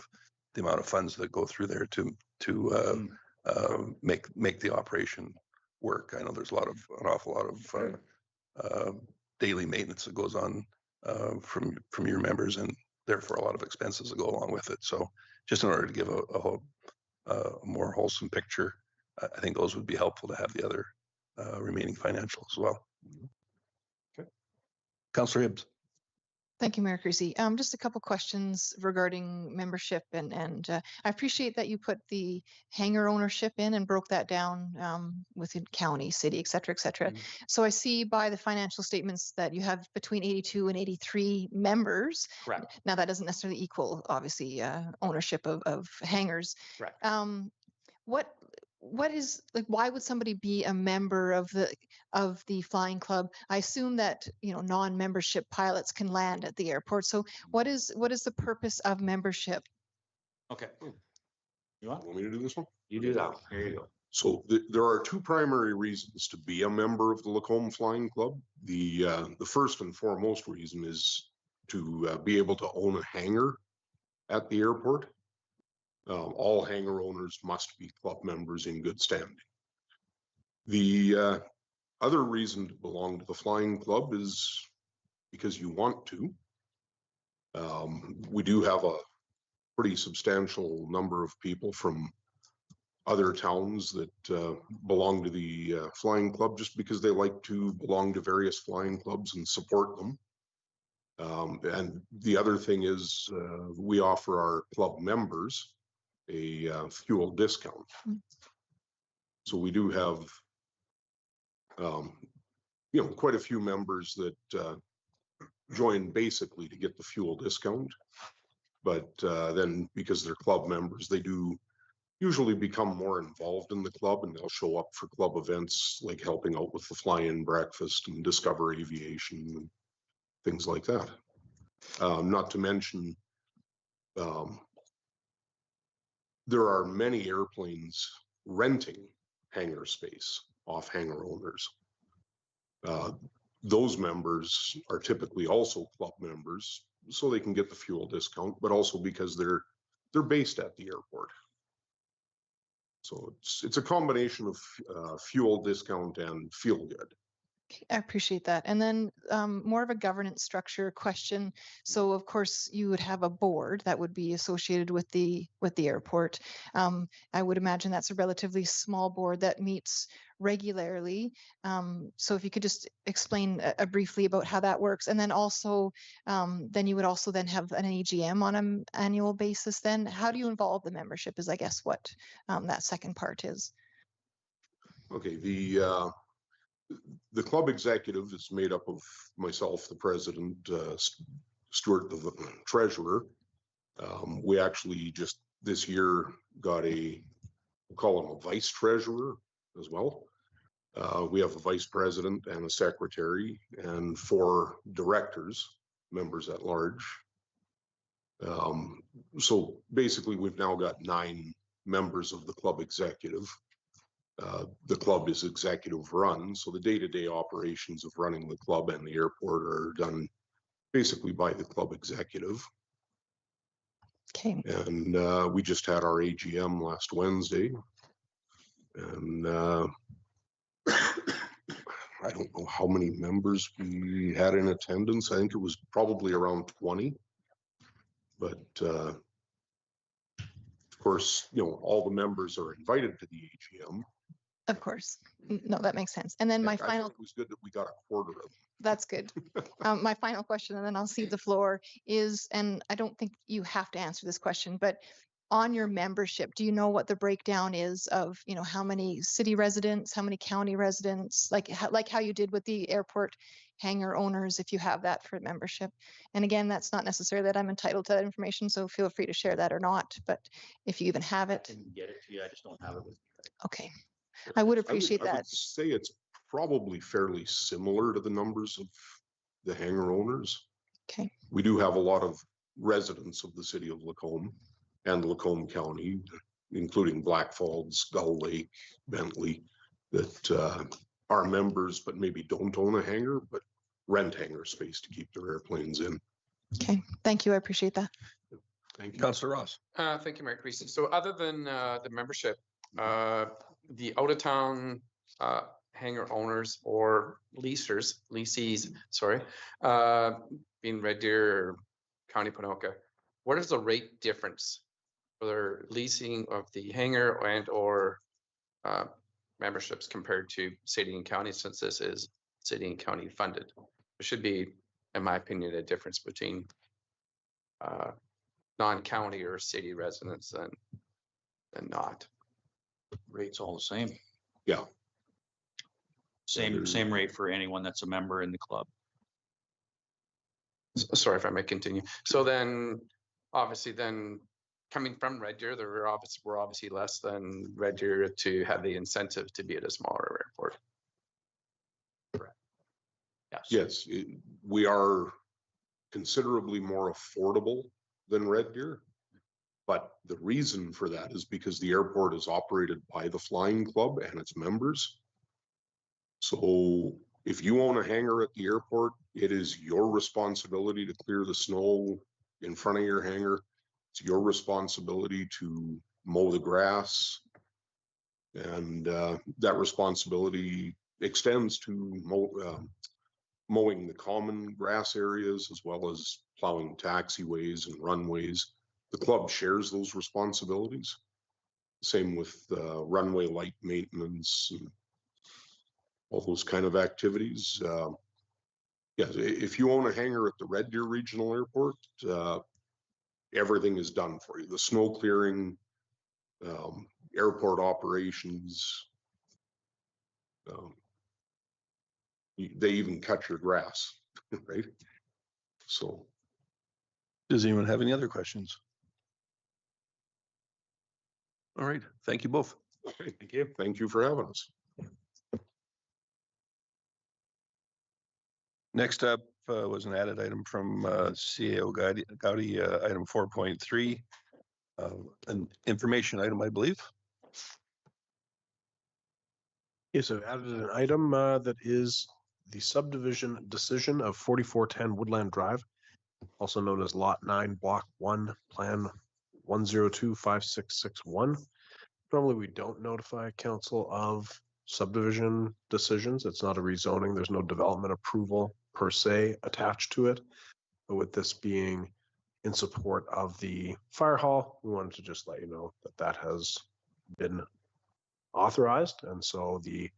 the amount of funds that go through there to make the operation work. I know there's an awful lot of daily maintenance that goes on from your members, and therefore a lot of expenses that go along with it. So just in order to give a more wholesome picture, I think those would be helpful to have the other remaining financials as well. Councillor Hibbs. Thank you, Mayor Creasy. Just a couple questions regarding membership and I appreciate that you put the hangar ownership in and broke that down within county, city, et cetera, et cetera. So I see by the financial statements that you have between 82 and 83 members. Correct. Now that doesn't necessarily equal, obviously, ownership of hangars. Correct. What is like? Why would somebody be a member of the flying club? I assume that non-membership pilots can land at the airport. So what is the purpose of membership? Okay. You want? Want me to do this one? You do that. There you go. So there are two primary reasons to be a member of the Lacombe Flying Club. The first and foremost reason is to be able to own a hangar at the airport. All hangar owners must be club members in good standing. The other reason to belong to the flying club is because you want to. We do have a pretty substantial number of people from other towns that belong to the flying club just because they like to belong to various flying clubs and support them. And the other thing is we offer our club members a fuel discount. So we do have, quite a few members that join basically to get the fuel discount. But then because they're club members, they do usually become more involved in the club and they'll show up for club events like helping out with the fly-in breakfast and Discover Aviation and things like that. Not to mention, there are many airplanes renting hangar space off hangar owners. Those members are typically also club members, so they can get the fuel discount, but also because they're based at the airport. So it's a combination of fuel discount and feel good. I appreciate that. And then more of a governance structure question. So of course you would have a board that would be associated with the airport. I would imagine that's a relatively small board that meets regularly. So if you could just explain briefly about how that works. And then also, then you would also then have an AGM on an annual basis then. How do you involve the membership is I guess what that second part is. Okay, the club executive is made up of myself, the president, Stuart, the treasurer. We actually just this year got we'll call him a vice treasurer as well. We have a vice president and a secretary and 4 directors, members at large. So basically we've now got 9 members of the club executive. The club is executive run, so the day-to-day operations of running the club and the airport are done basically by the club executive. Okay. And we just had our AGM last Wednesday, and I don't know how many members we had in attendance. I think it was probably around 20, but of course, all the members are invited to the AGM. Of course. No, that makes sense. And then my final, it was good that we got a quarter of them. that's good. My final question, and then I'll cede the floor is, and I don't think you have to answer this question, but on your membership, do you know what the breakdown is of, how many city residents, how many county residents, like how you did with the airport hangar owners, if you have that for membership? And again, that's not necessarily that I'm entitled to that information, so feel free to share that or not, but if you even have it. I can get it to you. I just don't have it with me. Okay. I would appreciate I that. would say it's probably fairly similar to the numbers of the hangar owners. Okay. We do have a lot of residents of the city of Lacombe and Lacombe County, including Black Falls, Gull Lake, Bentley, that are members but maybe don't own a hangar, but rent hangar space to keep their airplanes in. Okay. Thank you. I appreciate that. Thank you. Councillor Ross. Thank you, Mayor Creasy. So other than the membership, the out-of-town hangar owners or lessees, sorry, being Red Deer or County Ponoka, what is the rate difference for their leasing of the hangar and or memberships compared to city and county, since this is city and county funded? There should be in my opinion, a difference between non-county or city residents than not. Rate's all the same. Yeah. Same rate for anyone that's a member in the club. Sorry if I may continue. So then, obviously, then coming from Red Deer, we're obviously less than Red Deer to have the incentive to be at a smaller airport. Yes, we are considerably more affordable than Red Deer. But the reason for that is because the airport is operated by the Flying Club and its members. So if you own a hangar at the airport, it is your responsibility to clear the snow in front of your hangar. It's your responsibility to mow the grass. And that responsibility extends to mowing the common grass areas as well as plowing taxiways and runways. The club shares those responsibilities. Same with runway light maintenance and all those kind of activities. Yeah, if you own a hangar at the Red Deer Regional Airport, everything is done for you. The snow clearing, airport operations, they even cut your grass, right? So. Does anyone have any other questions? All right, thank you both. Okay, thank you. Thank you for having us. Next up was an added item from CAO Gowdy, item 4.3, an information item, I believe. Yes, I've added an item that is the subdivision decision of 4410 Woodland Drive, also known as Lot 9, Block 1, Plan 1025661. Normally, we don't notify council of subdivision decisions. It's not a rezoning. There's no development approval per se attached to it. But with this being in support of the fire hall, we wanted to just let you know that that has been authorized. And so the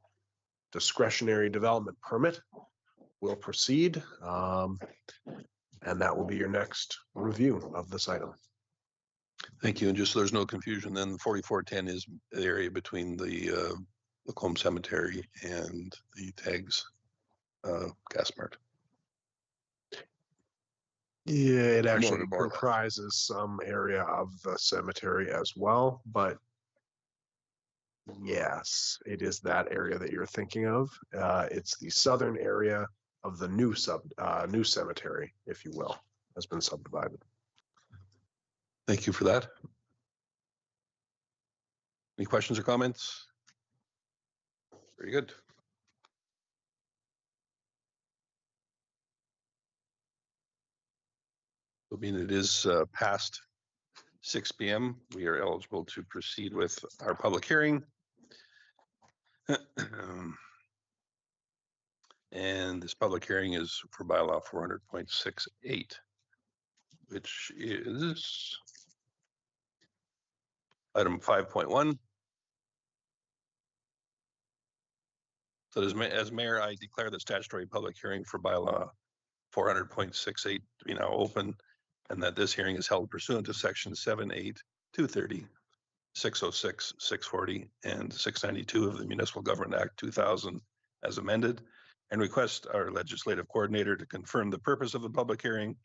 discretionary development permit will proceed. And that will be your next review of this item. Thank you. And just so there's no confusion, then the 4410 is the area between the Lacombe Cemetery and the Tags Gas Mart. Yeah, it actually More or less. comprises some area of the cemetery as well, but yes, it is that area that you're thinking of. It's the southern area of the new cemetery, if you will, has been subdivided. Thank you for that. Any questions or comments? Very good. So being it is past 6 p.m., we are eligible to proceed with our public hearing. And this public hearing is for bylaw 400.68, which is item 5.1. So as mayor, I declare the statutory public hearing for bylaw 400.68 to be now open, and that this hearing is held pursuant to section 7(8), 230, 606, 640, and 692 of the Municipal Government Act 2000 as amended, and request our legislative coordinator to confirm the purpose of the public hearing,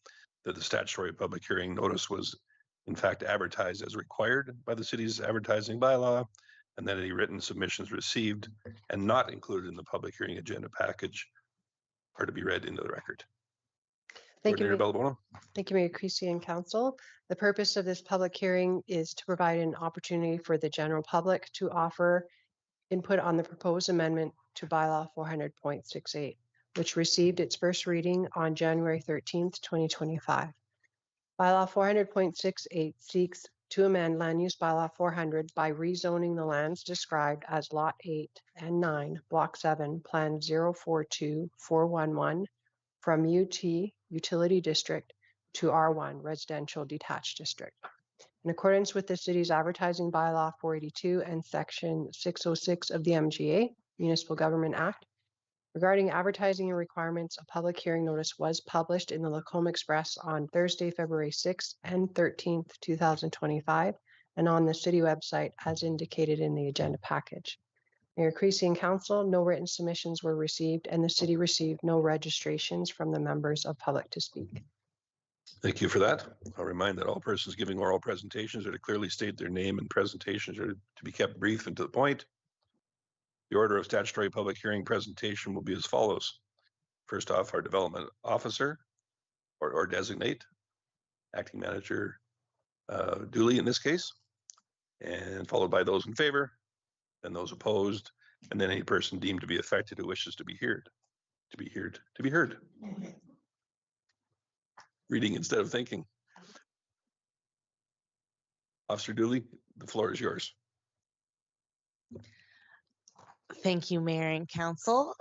that the statutory public hearing notice was in fact advertised as required by the city's advertising bylaw, and that any written submissions received and not included in the public hearing agenda package are to be read into the record. Thank you, Coordinator Balbona. Thank you, Mayor Creasy and Council. The purpose of this public hearing is to provide an opportunity for the general public to offer input on the proposed amendment to bylaw 400.68, which received its first reading on January 13th, 2025. Bylaw 400.68 seeks to amend land use bylaw 400 by rezoning the lands described as Lot 8 and 9, Block 7, Plan 042411 from UT Utility District to R1 Residential Detached District. In accordance with the city's advertising bylaw 482 and section 606 of the MGA, Municipal Government Act, Regarding advertising and requirements, a public hearing notice was published in the Lacombe Express on Thursday, February 6th and 13th, 2025, and on the city website as indicated in the agenda package. Mayor Creasy and Council, no written submissions were received, and the city received no registrations from the members of public to speak. Thank you for that. I'll remind that all persons giving oral presentations are to clearly state their name, and presentations are to be kept brief and to the point. The order of statutory public hearing presentation will be as follows. First off, our development officer or designate, acting manager Dooley in this case, and followed by those in favor, then those opposed, and then any person deemed to be affected who wishes to be heard. Reading instead of thinking. Officer Dooley, the floor is yours. Thank you, Mayor and Council.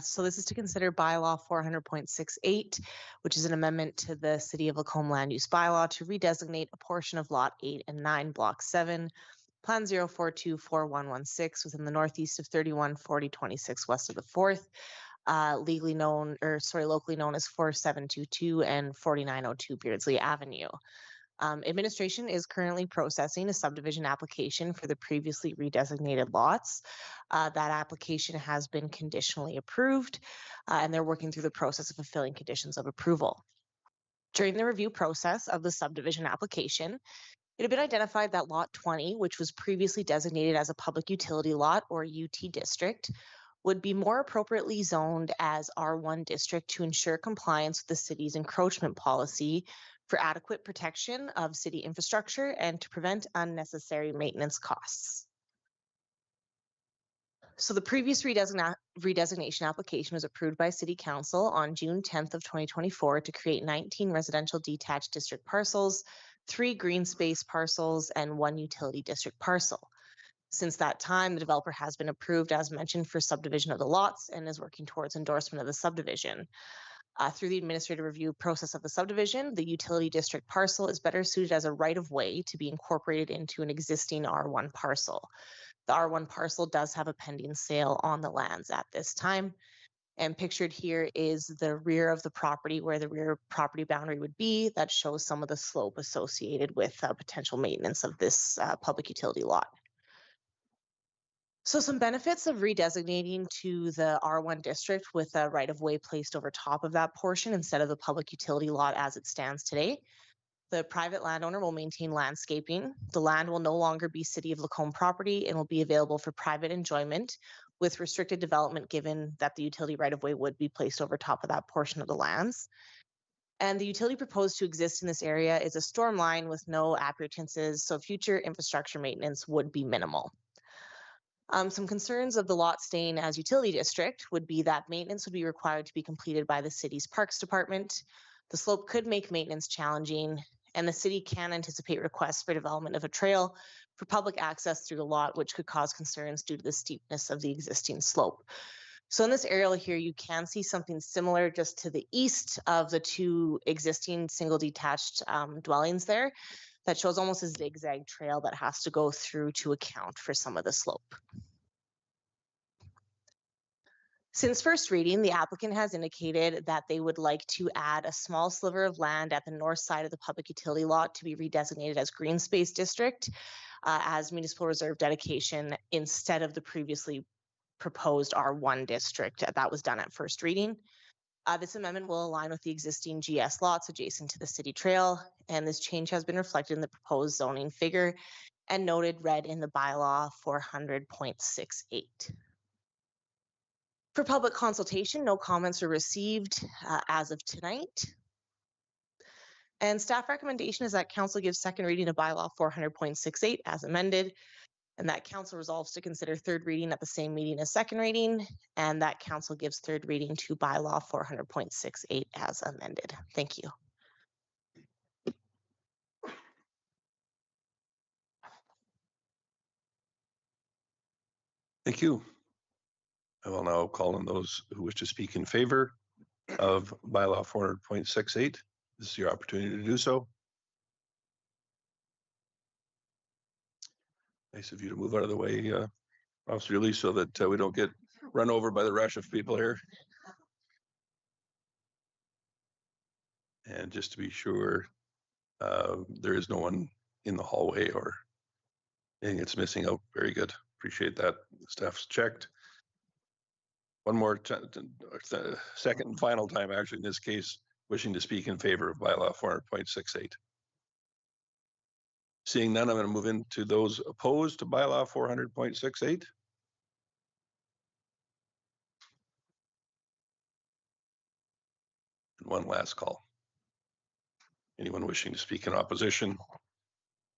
So this is to consider bylaw 400.68, which is an amendment to the City of Lacombe Land Use Bylaw to redesignate a portion of Lot 8 and 9, Block 7, Plan 0424116 within the northeast of 314026 west of the 4th, locally known as 4722 and 4902 Beardsley Avenue. Administration is currently processing a subdivision application for the previously redesignated lots. That application has been conditionally approved, and they're working through the process of fulfilling conditions of approval. During the review process of the subdivision application, it had been identified that Lot 20, which was previously designated as a public utility lot or UT district, would be more appropriately zoned as R1 district to ensure compliance with the city's encroachment policy for adequate protection of city infrastructure and to prevent unnecessary maintenance costs. So the previous redesignation application was approved by City Council on June 10th of 2024 to create 19 residential detached district parcels, 3 green space parcels, and 1 utility district parcel. Since that time, the developer has been approved, as mentioned, for subdivision of the lots and is working towards endorsement of the subdivision. Through the administrative review process of the subdivision, the utility district parcel is better suited as a right-of-way to be incorporated into an existing R1 parcel. The R1 parcel does have a pending sale on the lands at this time. And pictured here is the rear of the property where the rear property boundary would be. That shows some of the slope associated with potential maintenance of this public utility lot. So some benefits of redesignating to the R1 district with a right-of-way placed over top of that portion instead of the public utility lot as it stands today. The private landowner will maintain landscaping. The land will no longer be City of Lacombe property and will be available for private enjoyment with restricted development given that the utility right-of-way would be placed over top of that portion of the lands. And the utility proposed to exist in this area is a storm line with no appurtenances, so future infrastructure maintenance would be minimal. Some concerns of the lot staying as utility district would be that maintenance would be required to be completed by the city's parks department. The slope could make maintenance challenging, and the city can anticipate requests for development of a trail for public access through the lot, which could cause concerns due to the steepness of the existing slope. So in this aerial here, you can see something similar just to the east of the 2 existing single detached dwellings there. That shows almost a zigzag trail that has to go through to account for some of the slope. Since first reading, the applicant has indicated that they would like to add a small sliver of land at the north side of the public utility lot to be redesignated as green space district as municipal reserve dedication instead of the previously proposed R1 district that was done at first reading. This amendment will align with the existing GS lots adjacent to the city trail, and this change has been reflected in the proposed zoning figure and noted read in the bylaw 400.68. For public consultation, no comments are received as of tonight. And staff recommendation is that council gives second reading of bylaw 400.68 as amended, and that council resolves to consider third reading at the same meeting as second reading, and that council gives third reading to bylaw 400.68 as amended. Thank you. Thank you. I will now call on those who wish to speak in favor of bylaw 400.68. This is your opportunity to do so. Nice of you to move out of the way, Officer Lee, so that we don't get run over by the rush of people here. And just to be sure, there is no one in the hallway or anything that's missing out. Very good. Appreciate that. Staff's checked. One more second and final time, actually, in this case, wishing to speak in favor of bylaw 400.68. Seeing none, I'm going to move into those opposed to bylaw 400.68. And one last call. Anyone wishing to speak in opposition?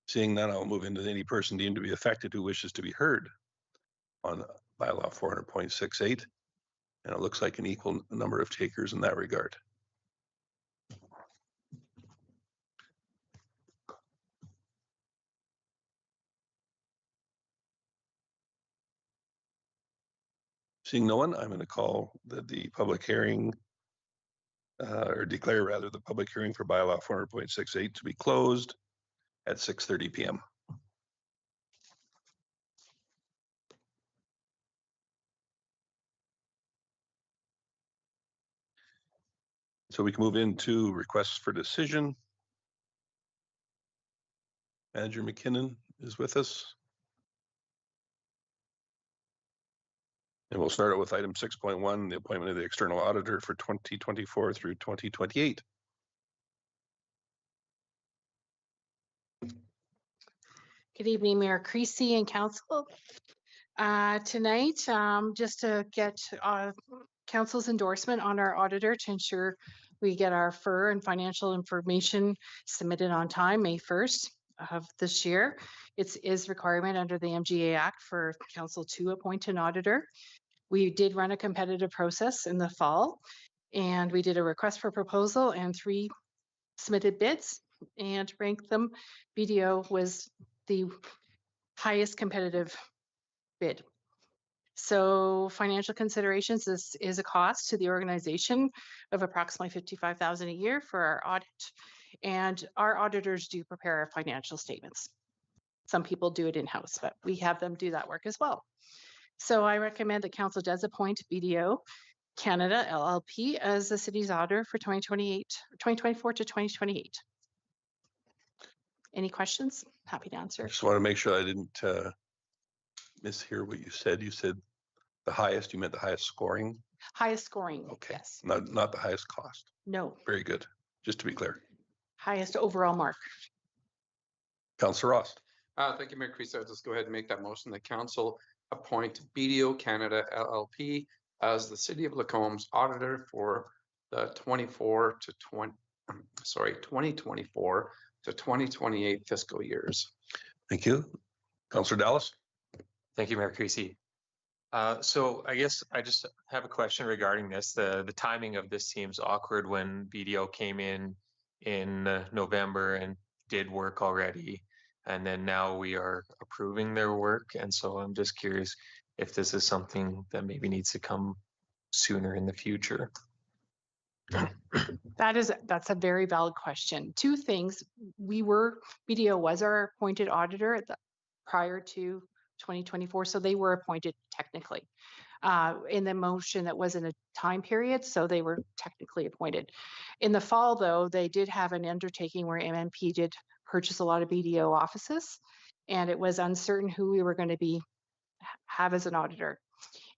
Seeing none, I'll move into any person deemed to be affected who wishes to be heard on bylaw 400.68. And it looks like an equal number of takers in that regard. Seeing no one, I'm going to call the public hearing, or declare rather the public hearing for bylaw 400.68 to be closed at 6:30 p.m. So we can move into requests for decision. Manager McKinnon is with us. And we'll start out with item 6.1, the appointment of the external auditor for 2024 through 2028. Good evening, Mayor Creasy and council. Tonight, just to get council's endorsement on our auditor to ensure we get our FER and financial information submitted on time, May 1st of this year. It is requirement under the MGA Act for council to appoint an auditor. We did run a competitive process in the fall, and we did a request for proposal and 3 submitted bids and ranked them. BDO was the highest competitive bid. So financial considerations, this is a cost to the organization of approximately $55,000 a year for our audit. And our auditors do prepare our financial statements. Some people do it in-house, but we have them do that work as well. So I recommend that council does appoint BDO Canada LLP as the city's auditor for 2024 to 2028. Any questions? Happy to answer. I just want to make sure I didn't mishear what you said. You said the highest, you meant the highest scoring? Highest scoring, Okay. yes. Not the highest cost. No, Very good. Just to be clear. highest overall mark. Councillor Ross. Thank you, Mayor Creasy. I'll just go ahead and make that motion. The council appoint BDO Canada LLP as the City of Lacomb's auditor for the 2024 to 2028 fiscal years. Thank you. Councillor Dallas. Thank you, Mayor Creasy. So I guess I just have a question regarding this. The timing of this seems awkward when BDO came in November and did work already. And then now we are approving their work. And so I'm just curious if this is something that maybe needs to come sooner in the future. That's a very valid question. 2 things. BDO was our appointed auditor prior to 2024, so they were appointed technically. In the motion that wasn't a time period, so they were technically appointed. In the fall, though, they did have an undertaking where MMP did purchase a lot of BDO offices, and it was uncertain who we were going to have as an auditor.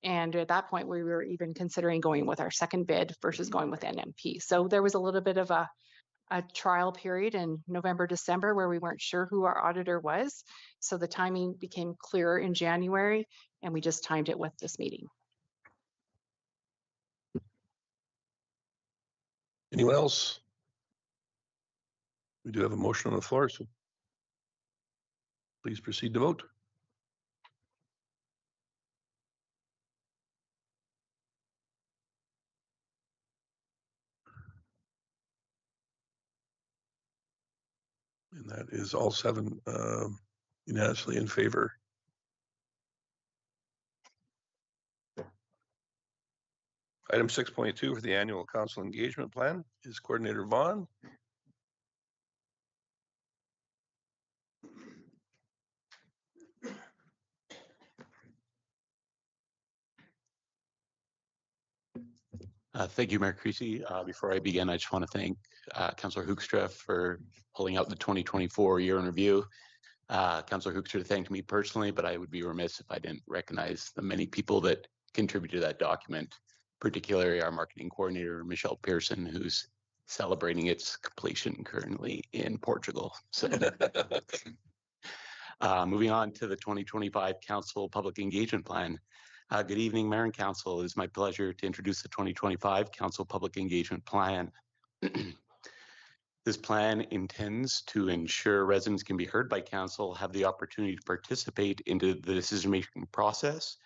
And at that point, we were even considering going with our second bid versus going with NMP. So there was a little bit of a trial period in November, December, where we weren't sure who our auditor was. So the timing became clearer in January, and we just timed it with this meeting. Anyone else? We do have a motion on the floor, so please proceed to vote. And that is all 7 unanimously in favor. Item 6.2 for the annual council engagement plan is Coordinator Vaughn. Thank you, Mayor Creasy. Before I begin, I just want to thank Councillor Hoekstra for pulling out the 2024 year in review. Councillor Hoekstra thanked me personally, but I would be remiss if I didn't recognize the many people that contributed to that document, particularly our marketing coordinator, Michelle Pearson, who's celebrating its completion currently in Portugal. So, moving on to the 2025 Council Public Engagement Plan. Good evening, Mayor and Council. It is my pleasure to introduce the 2025 Council Public Engagement Plan. This plan intends to ensure residents can be heard by Council, have the opportunity to participate into the decision-making process,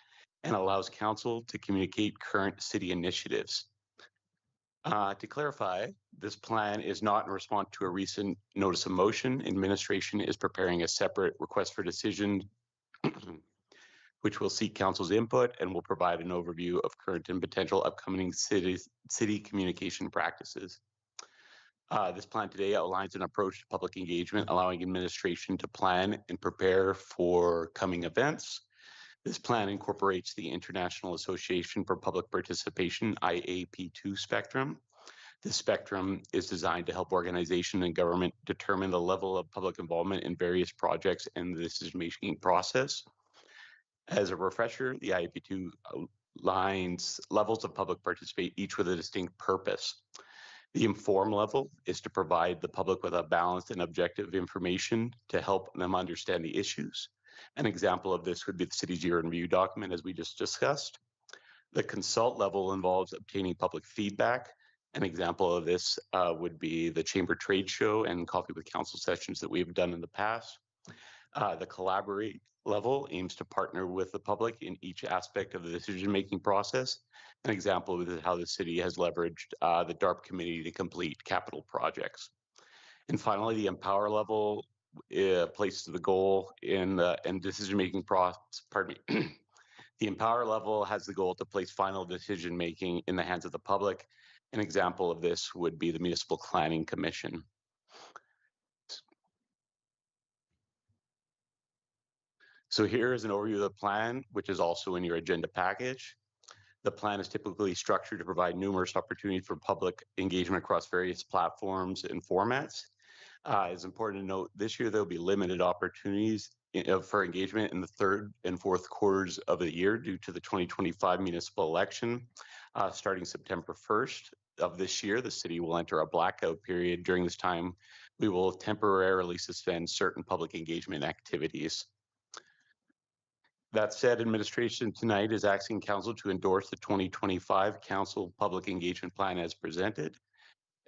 and allows Council to communicate current city initiatives. To clarify, this plan is not in response to a recent notice of motion. Administration is preparing a separate request for decision which will seek Council's input and will provide an overview of current and potential upcoming city communication practices. This plan today outlines an approach to public engagement, allowing administration to plan and prepare for coming events. This plan incorporates the International Association for Public Participation, IAP2 spectrum. This spectrum is designed to help organization and government determine the level of public involvement in various projects and the decision-making process. As a refresher, the IAP2 lines levels of public participation, each with a distinct purpose. The informed level is to provide the public with a balanced and objective information to help them understand the issues. An example of this would be the city's year in review document, as we just discussed. The consult level involves obtaining public feedback. An example of this would be the Chamber Trade Show and Coffee with Council sessions that we've done in the past. The collaborate level aims to partner with the public in each aspect of the decision-making process. An example is how the city has leveraged the DARP committee to complete capital projects. And finally, the empower level places the goal in the decision-making process, pardon me. The empower level has the goal to place final decision-making in the hands of the public. An example of this would be the Municipal Planning Commission. So here is an overview of the plan, which is also in your agenda package. The plan is typically structured to provide numerous opportunities for public engagement across various platforms and formats. It's important to note this year there'll be limited opportunities for engagement in the third and fourth quarters of the year due to the 2025 municipal election. Starting September 1st of this year, the city will enter a blackout period. During this time, we will temporarily suspend certain public engagement activities. That said, administration tonight is asking Council to endorse the 2025 Council Public Engagement Plan as presented.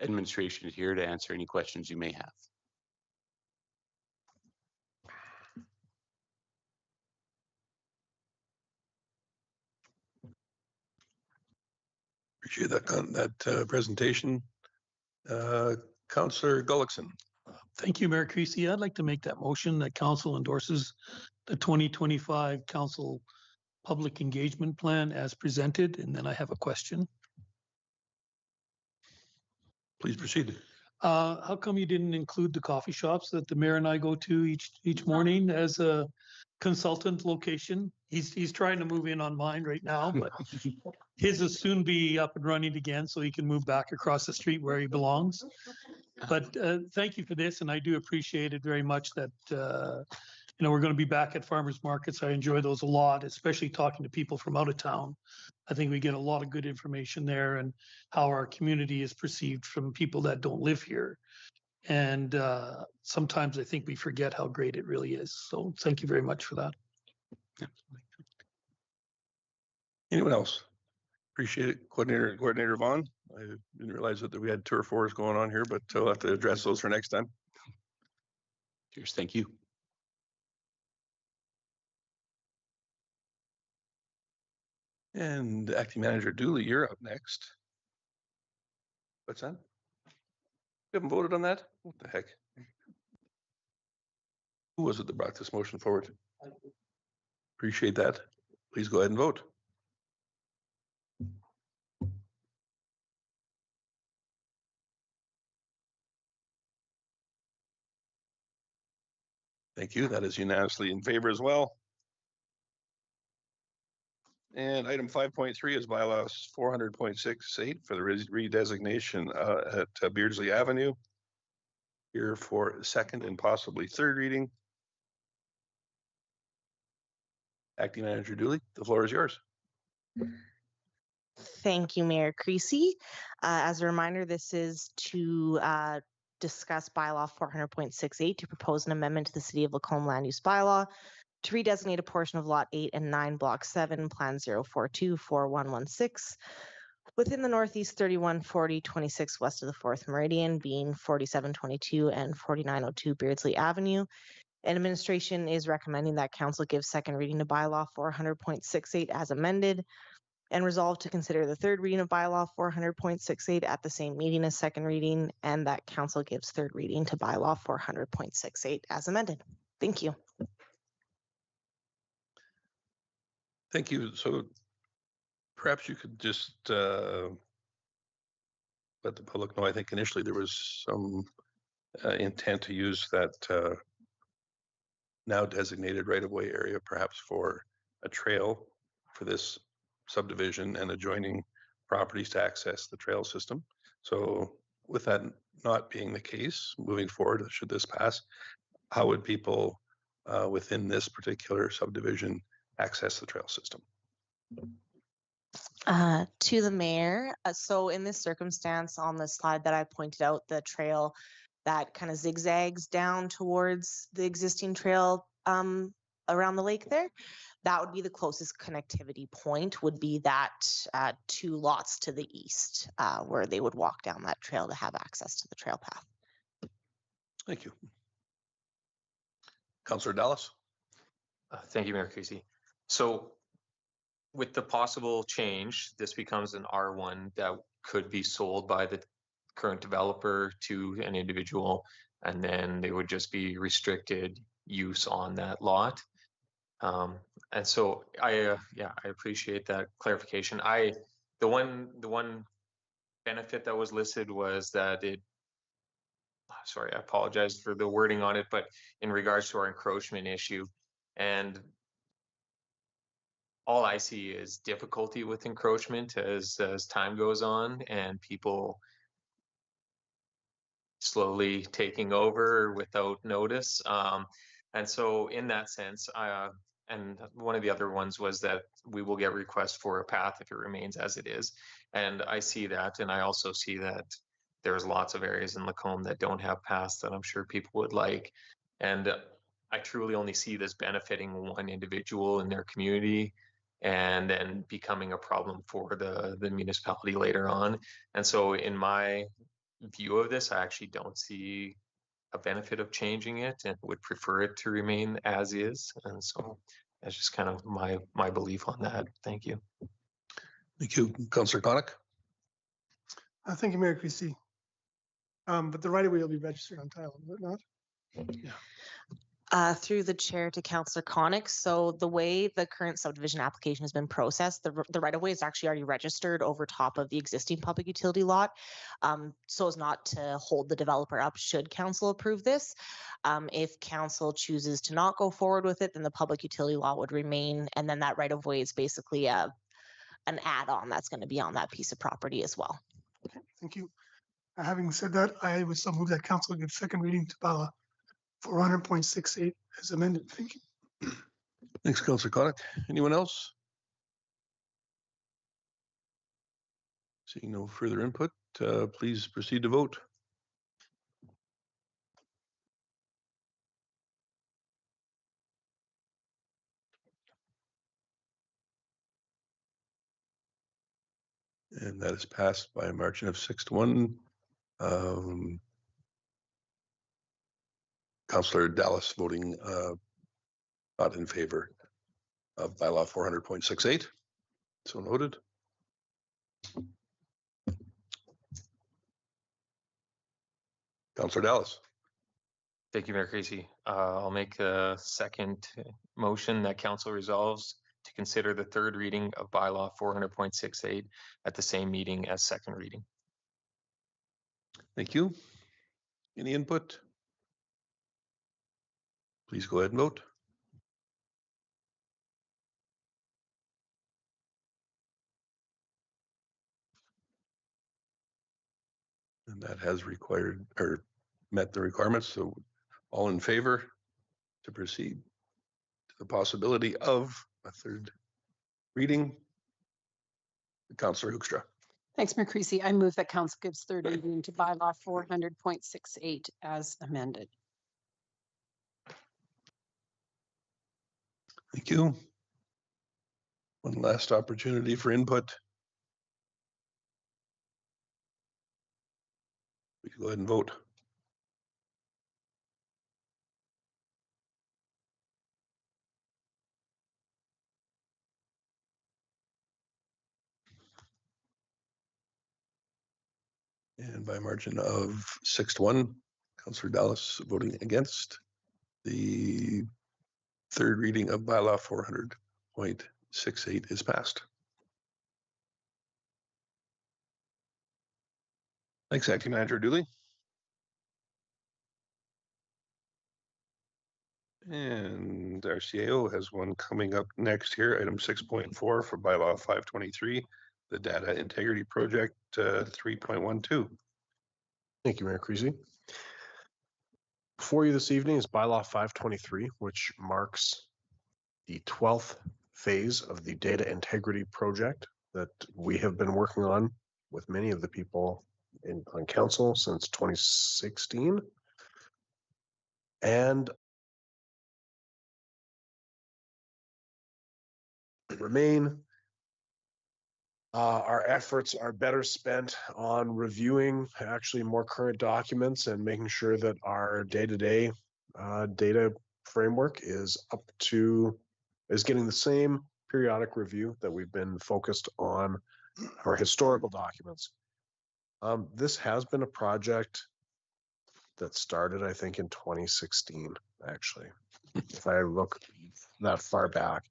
Administration is here to answer any questions you may have. Appreciate that presentation. Councillor Gullickson. Thank you, Mayor Creasy. I'd like to make that motion that Council endorses the 2025 Council Public Engagement Plan as presented, and then I have a question. Please proceed. How come you didn't include the coffee shops that the mayor and I go to each morning as a consultant location? He's trying to move in on mine right now, but his will soon be up and running again, so he can move back across the street where he belongs. But thank you for this, and I do appreciate it very much that we're going to be back at farmers markets. I enjoy those a lot, especially talking to people from out of town. I think we get a lot of good information there and how our community is perceived from people that don't live here. And sometimes I think we forget how great it really is. So thank you very much for that. Anyone else? Appreciate it. Coordinator Vaughn. I didn't realize that we had 2 or 4s going on here, but we'll have to address those for next time. Cheers. Thank you. And Acting Manager Dooley, you're up next. What's that? You haven't voted on that? What the heck? Who was it that brought this motion forward? Appreciate that. Please go ahead and vote. Thank you. That is unanimously in favor as well. And item 5.3 is bylaws 400.68 for the redesignation at Beardsley Avenue. Here for second and possibly third reading. Acting Manager Dooley, the floor is yours. Thank you, Mayor Creasy. As a reminder, this is to discuss bylaw 400.68 to propose an amendment to the City of Lacombe land use bylaw to redesignate a portion of Lot 8 and 9, Block 7, Plan 0424116 within the Northeast 314026 west of the 4th Meridian, being 4722 and 4902 Beardsley Avenue. And administration is recommending that council give second reading to bylaw 400.68 as amended, and resolve to consider the third reading of bylaw 400.68 at the same meeting as second reading, and that council gives third reading to bylaw 400.68 as amended. Thank you. Thank you. So perhaps you could just let the public know. I think initially there was some intent to use that now designated right-of-way area perhaps for a trail for this subdivision and adjoining properties to access the trail system. So with that not being the case, moving forward, should this pass, how would people within this particular subdivision access the trail system? To the mayor. So in this circumstance, on the slide that I pointed out, the trail that kind of zigzags down towards the existing trail around the lake there, that would be the closest connectivity point, would be that 2 lots to the east where they would walk down that trail to have access to the trail path. Thank you. Councillor Dallas. Thank you, Mayor Creasy. So with the possible change, this becomes an R1 that could be sold by the current developer to an individual, and then they would just be restricted use on that lot. And so I appreciate that clarification. The one benefit that was listed was that sorry, I apologize for the wording on it, but in regards to our encroachment issue, and all I see is difficulty with encroachment as time goes on and people slowly taking over without notice. And so in that sense, and one of the other ones was that we will get requests for a path if it remains as it is. And I see that, and I also see that there's lots of areas in Lacombe that don't have paths that I'm sure people would like. And I truly only see this benefiting one individual in their community and then becoming a problem for the municipality later on. And so in my view of this, I actually don't see a benefit of changing it and would prefer it to remain as is. And so that's just kind of my belief on that. Thank you. Thank you. Councillor Connick. Thank you, Mayor Creasy. But the right-of-way will be registered on title, will it not? Yeah. Through the chair to Councillor Connick. So the way the current subdivision application has been processed, the right-of-way is actually already registered over top of the existing public utility lot, so as not to hold the developer up should council approve this. If council chooses to not go forward with it, then the public utility lot would remain, and then that right-of-way is basically an add-on that's going to be on that piece of property as well. Okay, thank you. Having said that, I would so move that council give second reading to bylaw 400.68 as amended. Thank you. Thanks, Councillor Connick. Anyone else? Seeing no further input, please proceed to vote. And that is passed by a margin of 6-1. Councillor Dallas voting not in favor of bylaw 400.68. So noted. Councillor Dallas. Thank you, Mayor Creasy. I'll make a second motion that council resolves to consider the third reading of bylaw 400.68 at the same meeting as second reading. Thank you. Any input? Please go ahead and vote. And that has required or met the requirements. So all in favor to proceed to the possibility of a third reading? Councillor Hoekstra. Thanks, Mayor Creasy. I move that council gives third reading to bylaw 400.68 as amended. Thank you. One last opportunity for input. We can go ahead and vote. And by a margin of 6-1, Councillor Dallas voting against the third reading of bylaw 400.68 is passed. Thanks, Acting Manager Dooley. And our CAO has one coming up next here, item 6.4 for bylaw 523, the Data Integrity Project 3.12. Thank you, Mayor Creasy. Before you this evening is bylaw 523, which marks the 12th phase of the Data Integrity Project that we have been working on with many of the people on council since 2016. And remain. Our efforts are better spent on reviewing actually more current documents and making sure that our day-to-day data framework is getting the same periodic review that we've been focused on our historical documents. This has been a project that started, I think, in 2016, actually, if I look that far back.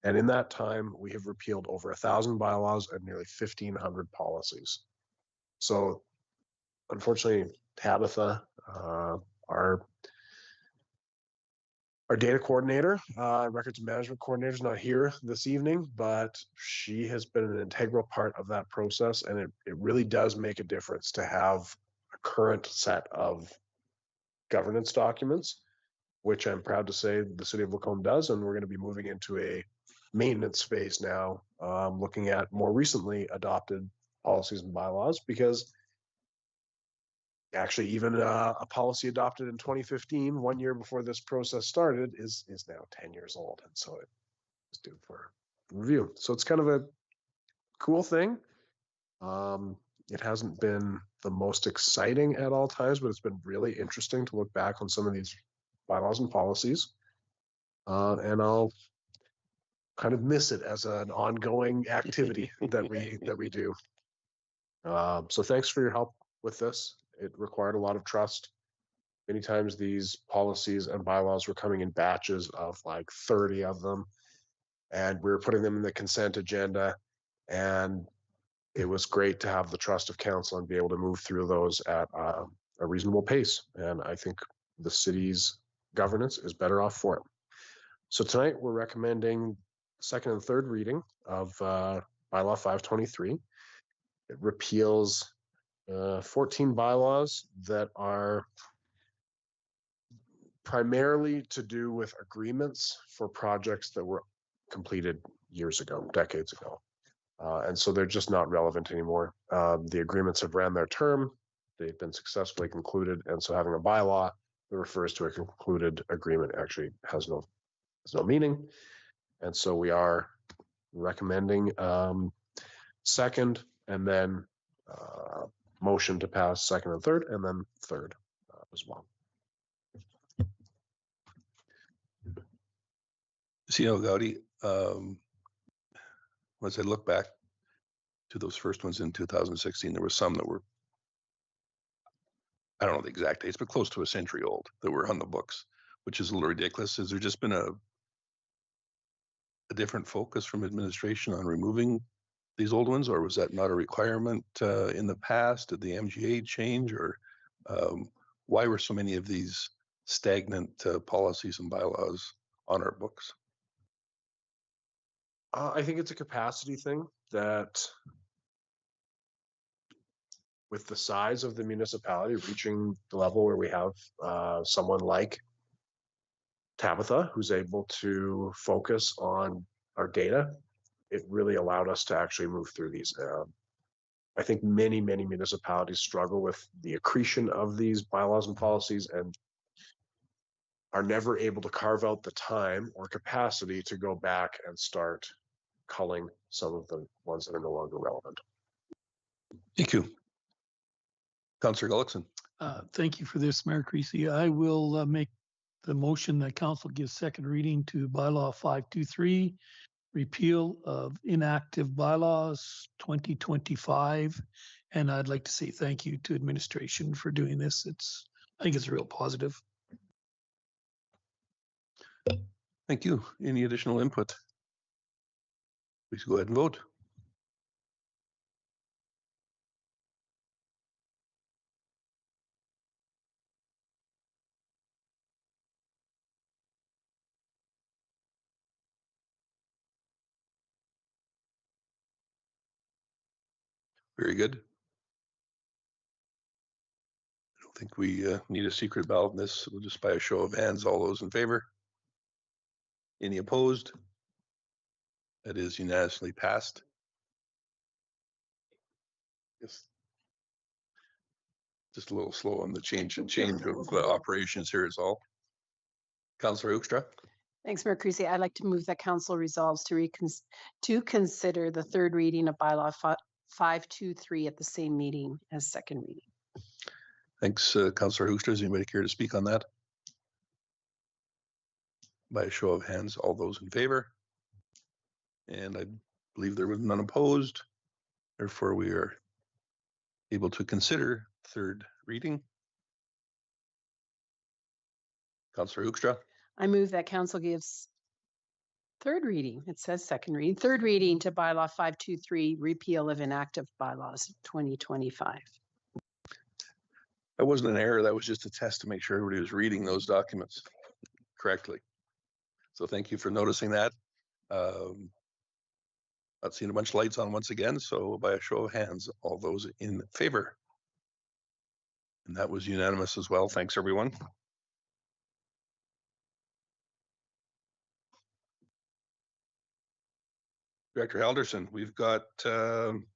And in that time, we have repealed over 1,000 bylaws and nearly 1,500 policies. So unfortunately, Tabitha, our data coordinator, records management coordinator, is not here this evening, but she has been an integral part of that process. And it really does make a difference to have a current set of governance documents, which I'm proud to say the city of Lacombe does. And we're going to be moving into a maintenance phase now, looking at more recently adopted policies and bylaws, because actually even a policy adopted in 2015, 1 year before this process started, is now 10 years old. And so it is due for review. So it's kind of a cool thing. It hasn't been the most exciting at all times, but it's been really interesting to look back on some of these bylaws and policies. And I'll kind of miss it as an ongoing activity that we do. So thanks for your help with this. It required a lot of trust. Many times these policies and bylaws were coming in batches of like 30 of them, and we were putting them in the consent agenda. And it was great to have the trust of council and be able to move through those at a reasonable pace. And I think the city's governance is better off for it. So tonight we're recommending second and third reading of bylaw 523. It repeals 14 bylaws that are primarily to do with agreements for projects that were completed years ago, decades ago. And so they're just not relevant anymore. The agreements have ran their term. They've been successfully concluded. And so having a bylaw that refers to a concluded agreement actually has no meaning. And so we are recommending second, and then motion to pass second and third, and then third as well. CEO Gowdy, as I look back to those first ones in 2016, there were some that were, I don't know the exact dates, but close to a century old that were on the books, which is a little ridiculous. Has there just been a different focus from administration on removing these old ones, or was that not a requirement in the past? Did the MGA change, or why were so many of these stagnant policies and bylaws on our books? I think it's a capacity thing that with the size of the municipality reaching the level where we have someone like Tabitha, who's able to focus on our data, it really allowed us to actually move through these. I think many municipalities struggle with the accretion of these bylaws and policies and are never able to carve out the time or capacity to go back and start culling some of the ones that are no longer relevant. Thank you. Councillor Gullickson. Thank you for this, Mayor Creasy. I will make the motion that council gives second reading to bylaw 523, repeal of inactive bylaws 2025. And I'd like to say thank you to administration for doing this. I think it's real positive. Thank you. Any additional input? Please go ahead and vote. Very good. I don't think we need a secret ballot in this. We'll just by a show of hands, all those in favor. Any opposed? That is unanimously passed. Yes. Just a little slow on the change of operations here is all. Councillor Hoekstra. Thanks, Mayor Creasy. I'd like to move that council resolves to consider the third reading of bylaw 523 at the same meeting as second reading. Thanks, Councillor Hoekstra. Does anybody care to speak on that? By a show of hands, all those in favor? And I believe there was none opposed. Therefore, we are able to consider third reading. Councillor Hoekstra. I move that council gives third reading. It says second reading. Third reading to bylaw 523, repeal of inactive bylaws 2025. That wasn't an error. That was just a test to make sure everybody was reading those documents correctly. So thank you for noticing that. Not seeing a bunch of lights on once again. So by a show of hands, all those in favor. And that was unanimous as well. Thanks, everyone. Director Alderson, we've got item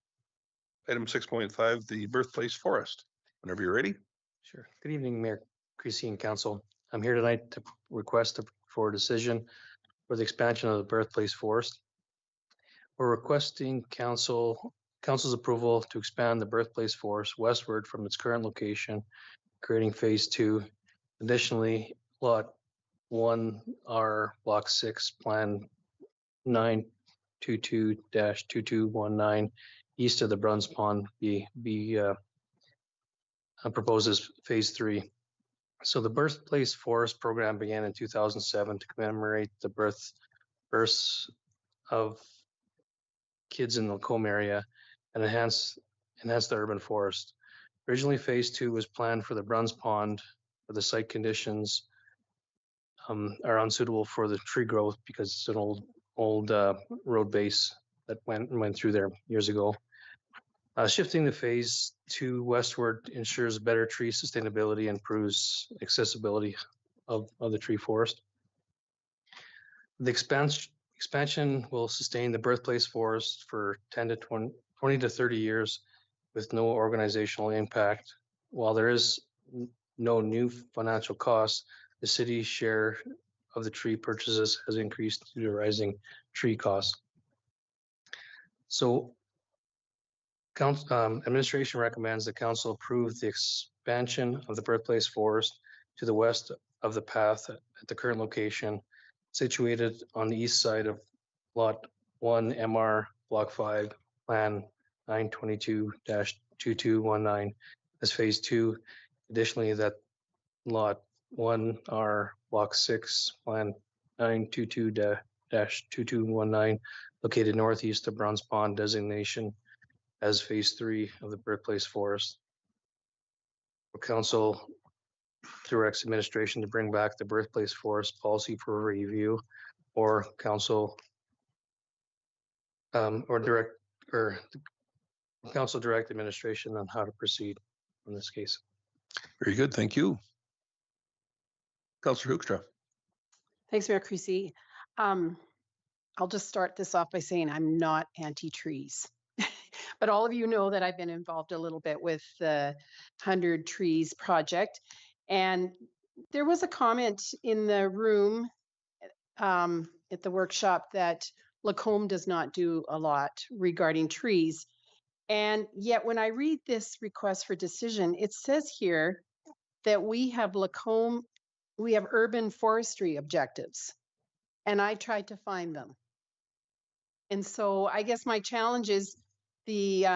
6.5, the birthplace forest. Whenever you're ready. Sure. Good evening, Mayor Creasy and Council. I'm here tonight to request for a decision for the expansion of the birthplace forest. We're requesting council's approval to expand the birthplace forest westward from its current location, creating phase 2. Additionally, lot 1R block 6 plan 922-2219 east of the Bruns Pond be proposes phase 3. So the birthplace forest program began in 2007 to commemorate the births of kids in the Lacombe area and enhance the urban forest. Originally, phase 2 was planned for the Bruns Pond, but the site conditions are unsuitable for the tree growth because it's an old road base that went through there years ago. Shifting the phase 2 westward ensures better tree sustainability and improves accessibility of the tree forest. The expansion will sustain the birthplace forest for 20 to 30 years with no organizational impact. While there is no new financial cost, the city's share of the tree purchases has increased due to rising tree costs. So administration recommends the council approve the expansion of the birthplace forest to the west of the path at the current location, situated on the east side of lot 1 MR block 5 plan 922-2219 as phase 2. Additionally, that lot 1R block 6 plan 922-2219 located northeast of Bruns Pond designation as phase 3 of the birthplace forest. Council directs administration to bring back the birthplace forest policy for review, or council council direct administration on how to proceed in this case. Very good. Thank you. Councillor Hoekstra. Thanks, Mayor Creasy. I'll just start this off by saying I'm not anti-trees. But all of you know that I've been involved a little bit with the 100 Trees project. And there was a comment in the room at the workshop that Lacombe does not do a lot regarding trees. And yet when I read this request for decision, it says here that we have Lacombe, we have urban forestry objectives. And I tried to find them. And so I guess my challenge is the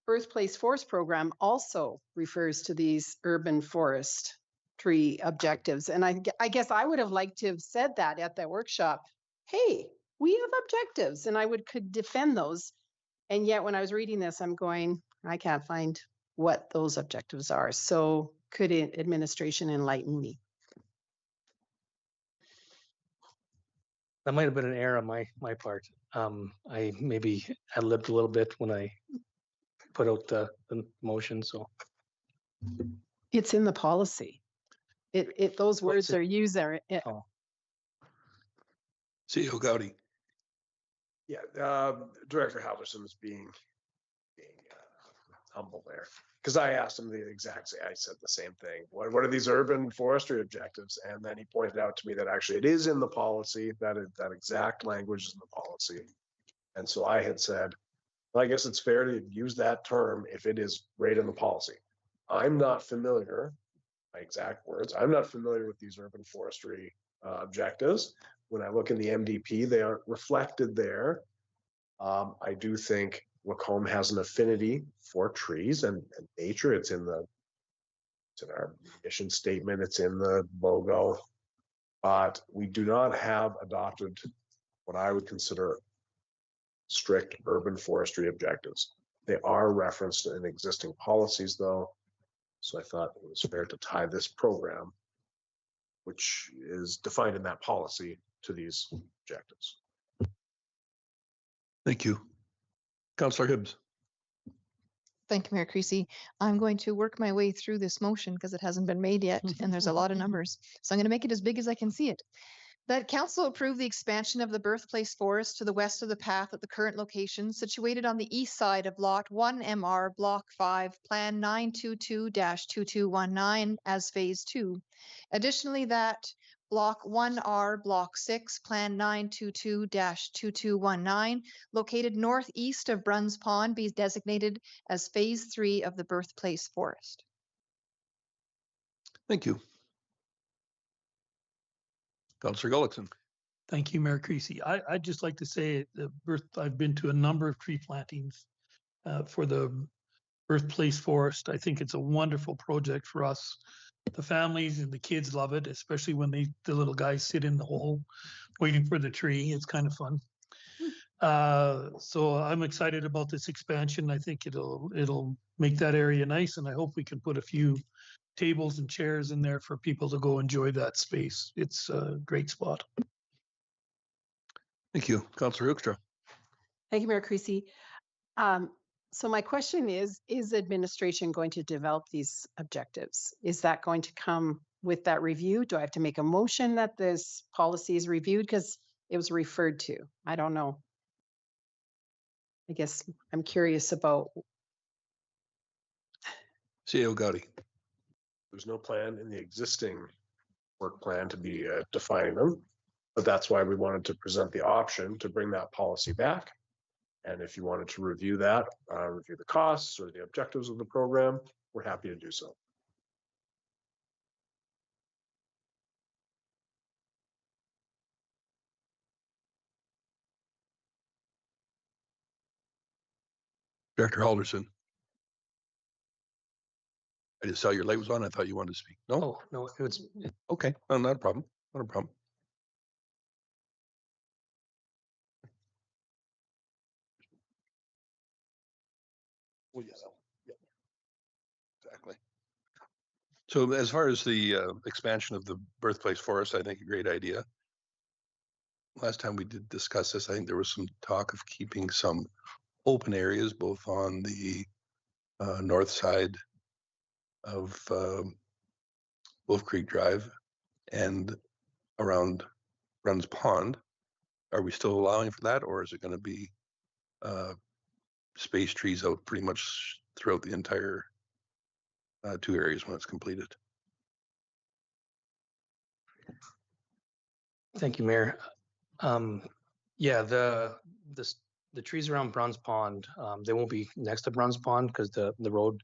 Birthplace Forest Program also refers to these urban forestry objectives. And I guess I would have liked to have said that at that workshop. Hey, we have objectives, and I could defend those. And yet when I was reading this, I'm going, I can't find what those objectives are. So could administration enlighten me? That might have been an error on my part. I maybe ad-libbed a little bit when I put out the motion, so. It's in the policy. Those words are used there. CEO Gowdy. Yeah, Director Halverson was being humble there. Because I asked him the exact same, I said the same thing. What are these urban forestry objectives? And then he pointed out to me that actually it is in the policy, that exact language is in the policy. And so I had said, well, I guess it's fair to use that term if it is right in the policy. I'm not familiar, my exact words, I'm not familiar with these urban forestry objectives. When I look in the MDP, they aren't reflected there. I do think Lacombe has an affinity for trees and nature. It's in our mission statement. It's in the logo, but we do not have adopted what I would consider strict urban forestry objectives. They are referenced in existing policies, though. So I thought it was fair to tie this program, which is defined in that policy, to these objectives. Thank you. Councillor Hibbs. Thank you, Mayor Creasy. I'm going to work my way through this motion because it hasn't been made yet, and there's a lot of numbers. So I'm going to make it as big as I can see it. That council approve the expansion of the Birthplace Forest to the west of the path at the current location, situated on the east side of Lot 1 MR, Block 5, Plan 922-2219 as Phase 2. Additionally, that Block 1R, Block 6, Plan 922-2219, located northeast of Bruns Pond, be designated as Phase 3 of the Birthplace Forest. Thank you. Councillor Gullickson. Thank you, Mayor Creasy. I'd just like to say I've been to a number of tree plantings for the Birthplace Forest. I think it's a wonderful project for us. The families and the kids love it, especially when the little guys sit in the hole waiting for the tree. It's kind of fun. So I'm excited about this expansion. I think it'll make that area nice, and I hope we can put a few tables and chairs in there for people to go enjoy that space. It's a great spot. Thank you. Councillor Hoekstra. Thank you, Mayor Creasy. So my question is administration going to develop these objectives? Is that going to come with that review? Do I have to make a motion that this policy is reviewed? Because it was referred to. I don't know. I guess I'm curious about. CEO Gowdy. There's no plan in the existing work plan to be defining them, but that's why we wanted to present the option to bring that policy back. And if you wanted to review that, review the costs or the objectives of the program, we're happy to do so. Director Halverson. I just saw your light was on. I thought you wanted to speak. No? Oh, no, it was. Okay, no, not a problem. Not a problem. Well, yeah, exactly. So as far as the expansion of the Birthplace Forest, I think a great idea. Last time we did discuss this, I think there was some talk of keeping some open areas, both on the north side of Wolf Creek Drive and around Runs Pond. Are we still allowing for that, or is it going to be space trees out pretty much throughout the entire 2 areas when it's completed? Thank you, Mayor. Yeah, the trees around Bruns Pond, they won't be next to Bruns Pond because the road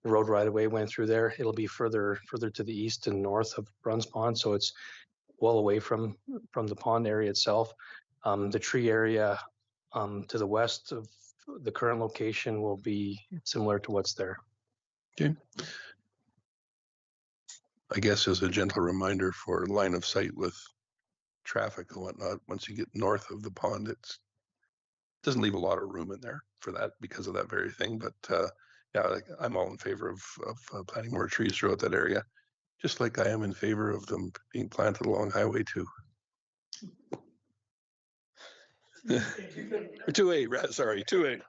right away went through there. It'll be further to the east and north of Bruns Pond, so it's well away from the pond area itself. The tree area to the west of the current location will be similar to what's there. Okay. I guess as a gentle reminder for line of sight with traffic and whatnot, once you get north of the pond, it doesn't leave a lot of room in there for that because of that very thing. But yeah, I'm all in favor of planting more trees throughout that area, just like I am in favor of them being planted along Highway 2. 2A, sorry, 2A.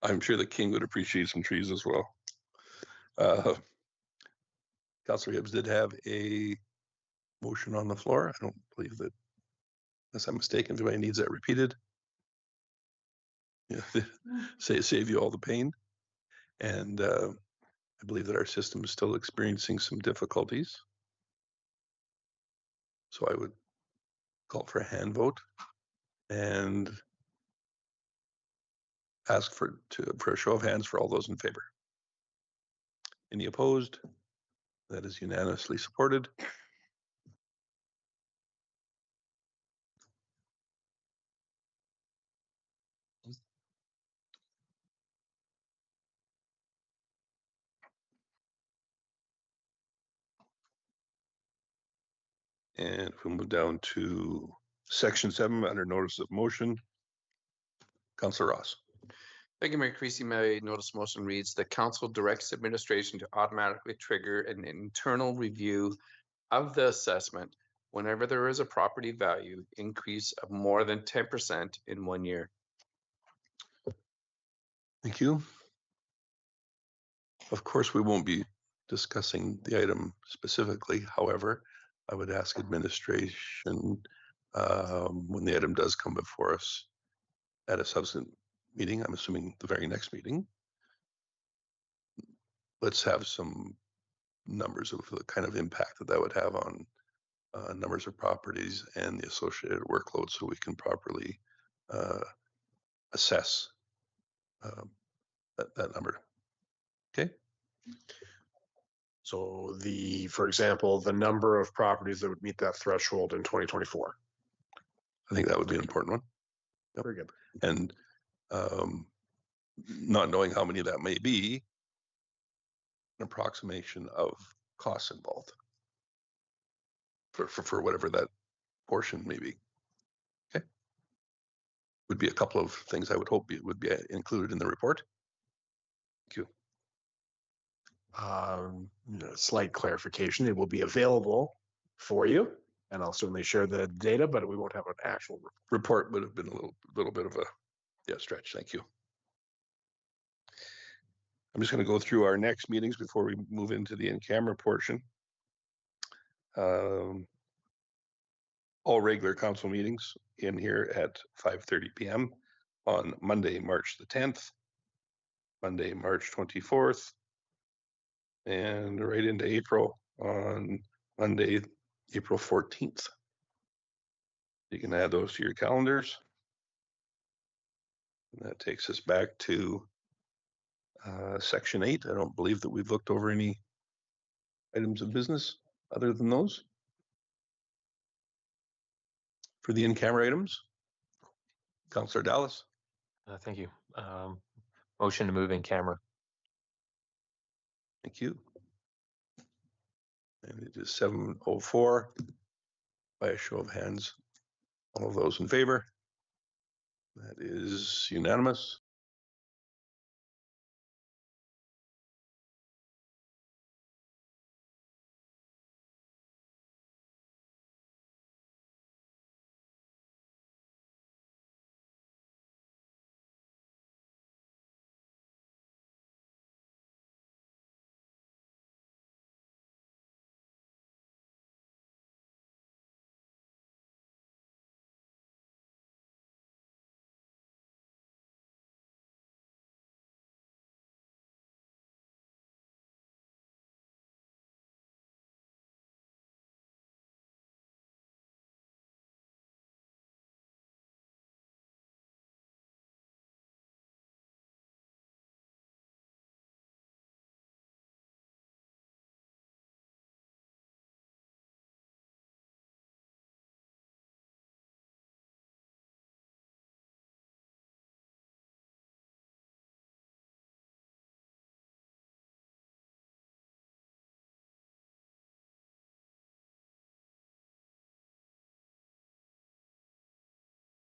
I'm sure the King would appreciate some trees as well. Councillor Hibbs did have a motion on the floor. I don't believe that, unless I'm mistaken, if anybody needs that repeated. Yeah, save you all the pain. And I believe that our system is still experiencing some difficulties. So I would call for a hand vote and ask for a show of hands for all those in favor. Any opposed? That is unanimously supported. And if we move down to section 7 under notice of motion, Councillor Ross. Thank you, Mayor Creasy. My notice motion reads, the council directs administration to automatically trigger an internal review of the assessment whenever there is a property value increase of more than 10% in 1 year. Thank you. Of course, we won't be discussing the item specifically. However, I would ask administration when the item does come before us at a subsequent meeting, I'm assuming the very next meeting, let's have some numbers of the kind of impact that would have on numbers of properties and the associated workload so we can properly assess that number. Okay. So for example, the number of properties that would meet that threshold in 2024. I think that would be an important one. Yep. Very good. And not knowing how many that may be, an approximation of costs involved for whatever that portion may be. Okay. Would be a couple of things I would hope would be included in the report. Thank you. Slight clarification, it will be available for you, and I'll certainly share the data, but we won't have an actual report. Would have been a little bit of a stretch. Thank you. I'm just going to go through our next meetings before we move into the in-camera portion. All regular council meetings in here at 5:30 p.m. on Monday, March the 10th, Monday, March 24th, and right into April on Monday, April 14th. You can add those to your calendars. And that takes us back to section 8. I don't believe that we've looked over any items of business other than those. For the in-camera items, Councillor Dallas. Thank you. Motion to move in camera. Thank you. And it is 7:04. By a show of hands, all of those in favor. That is unanimous.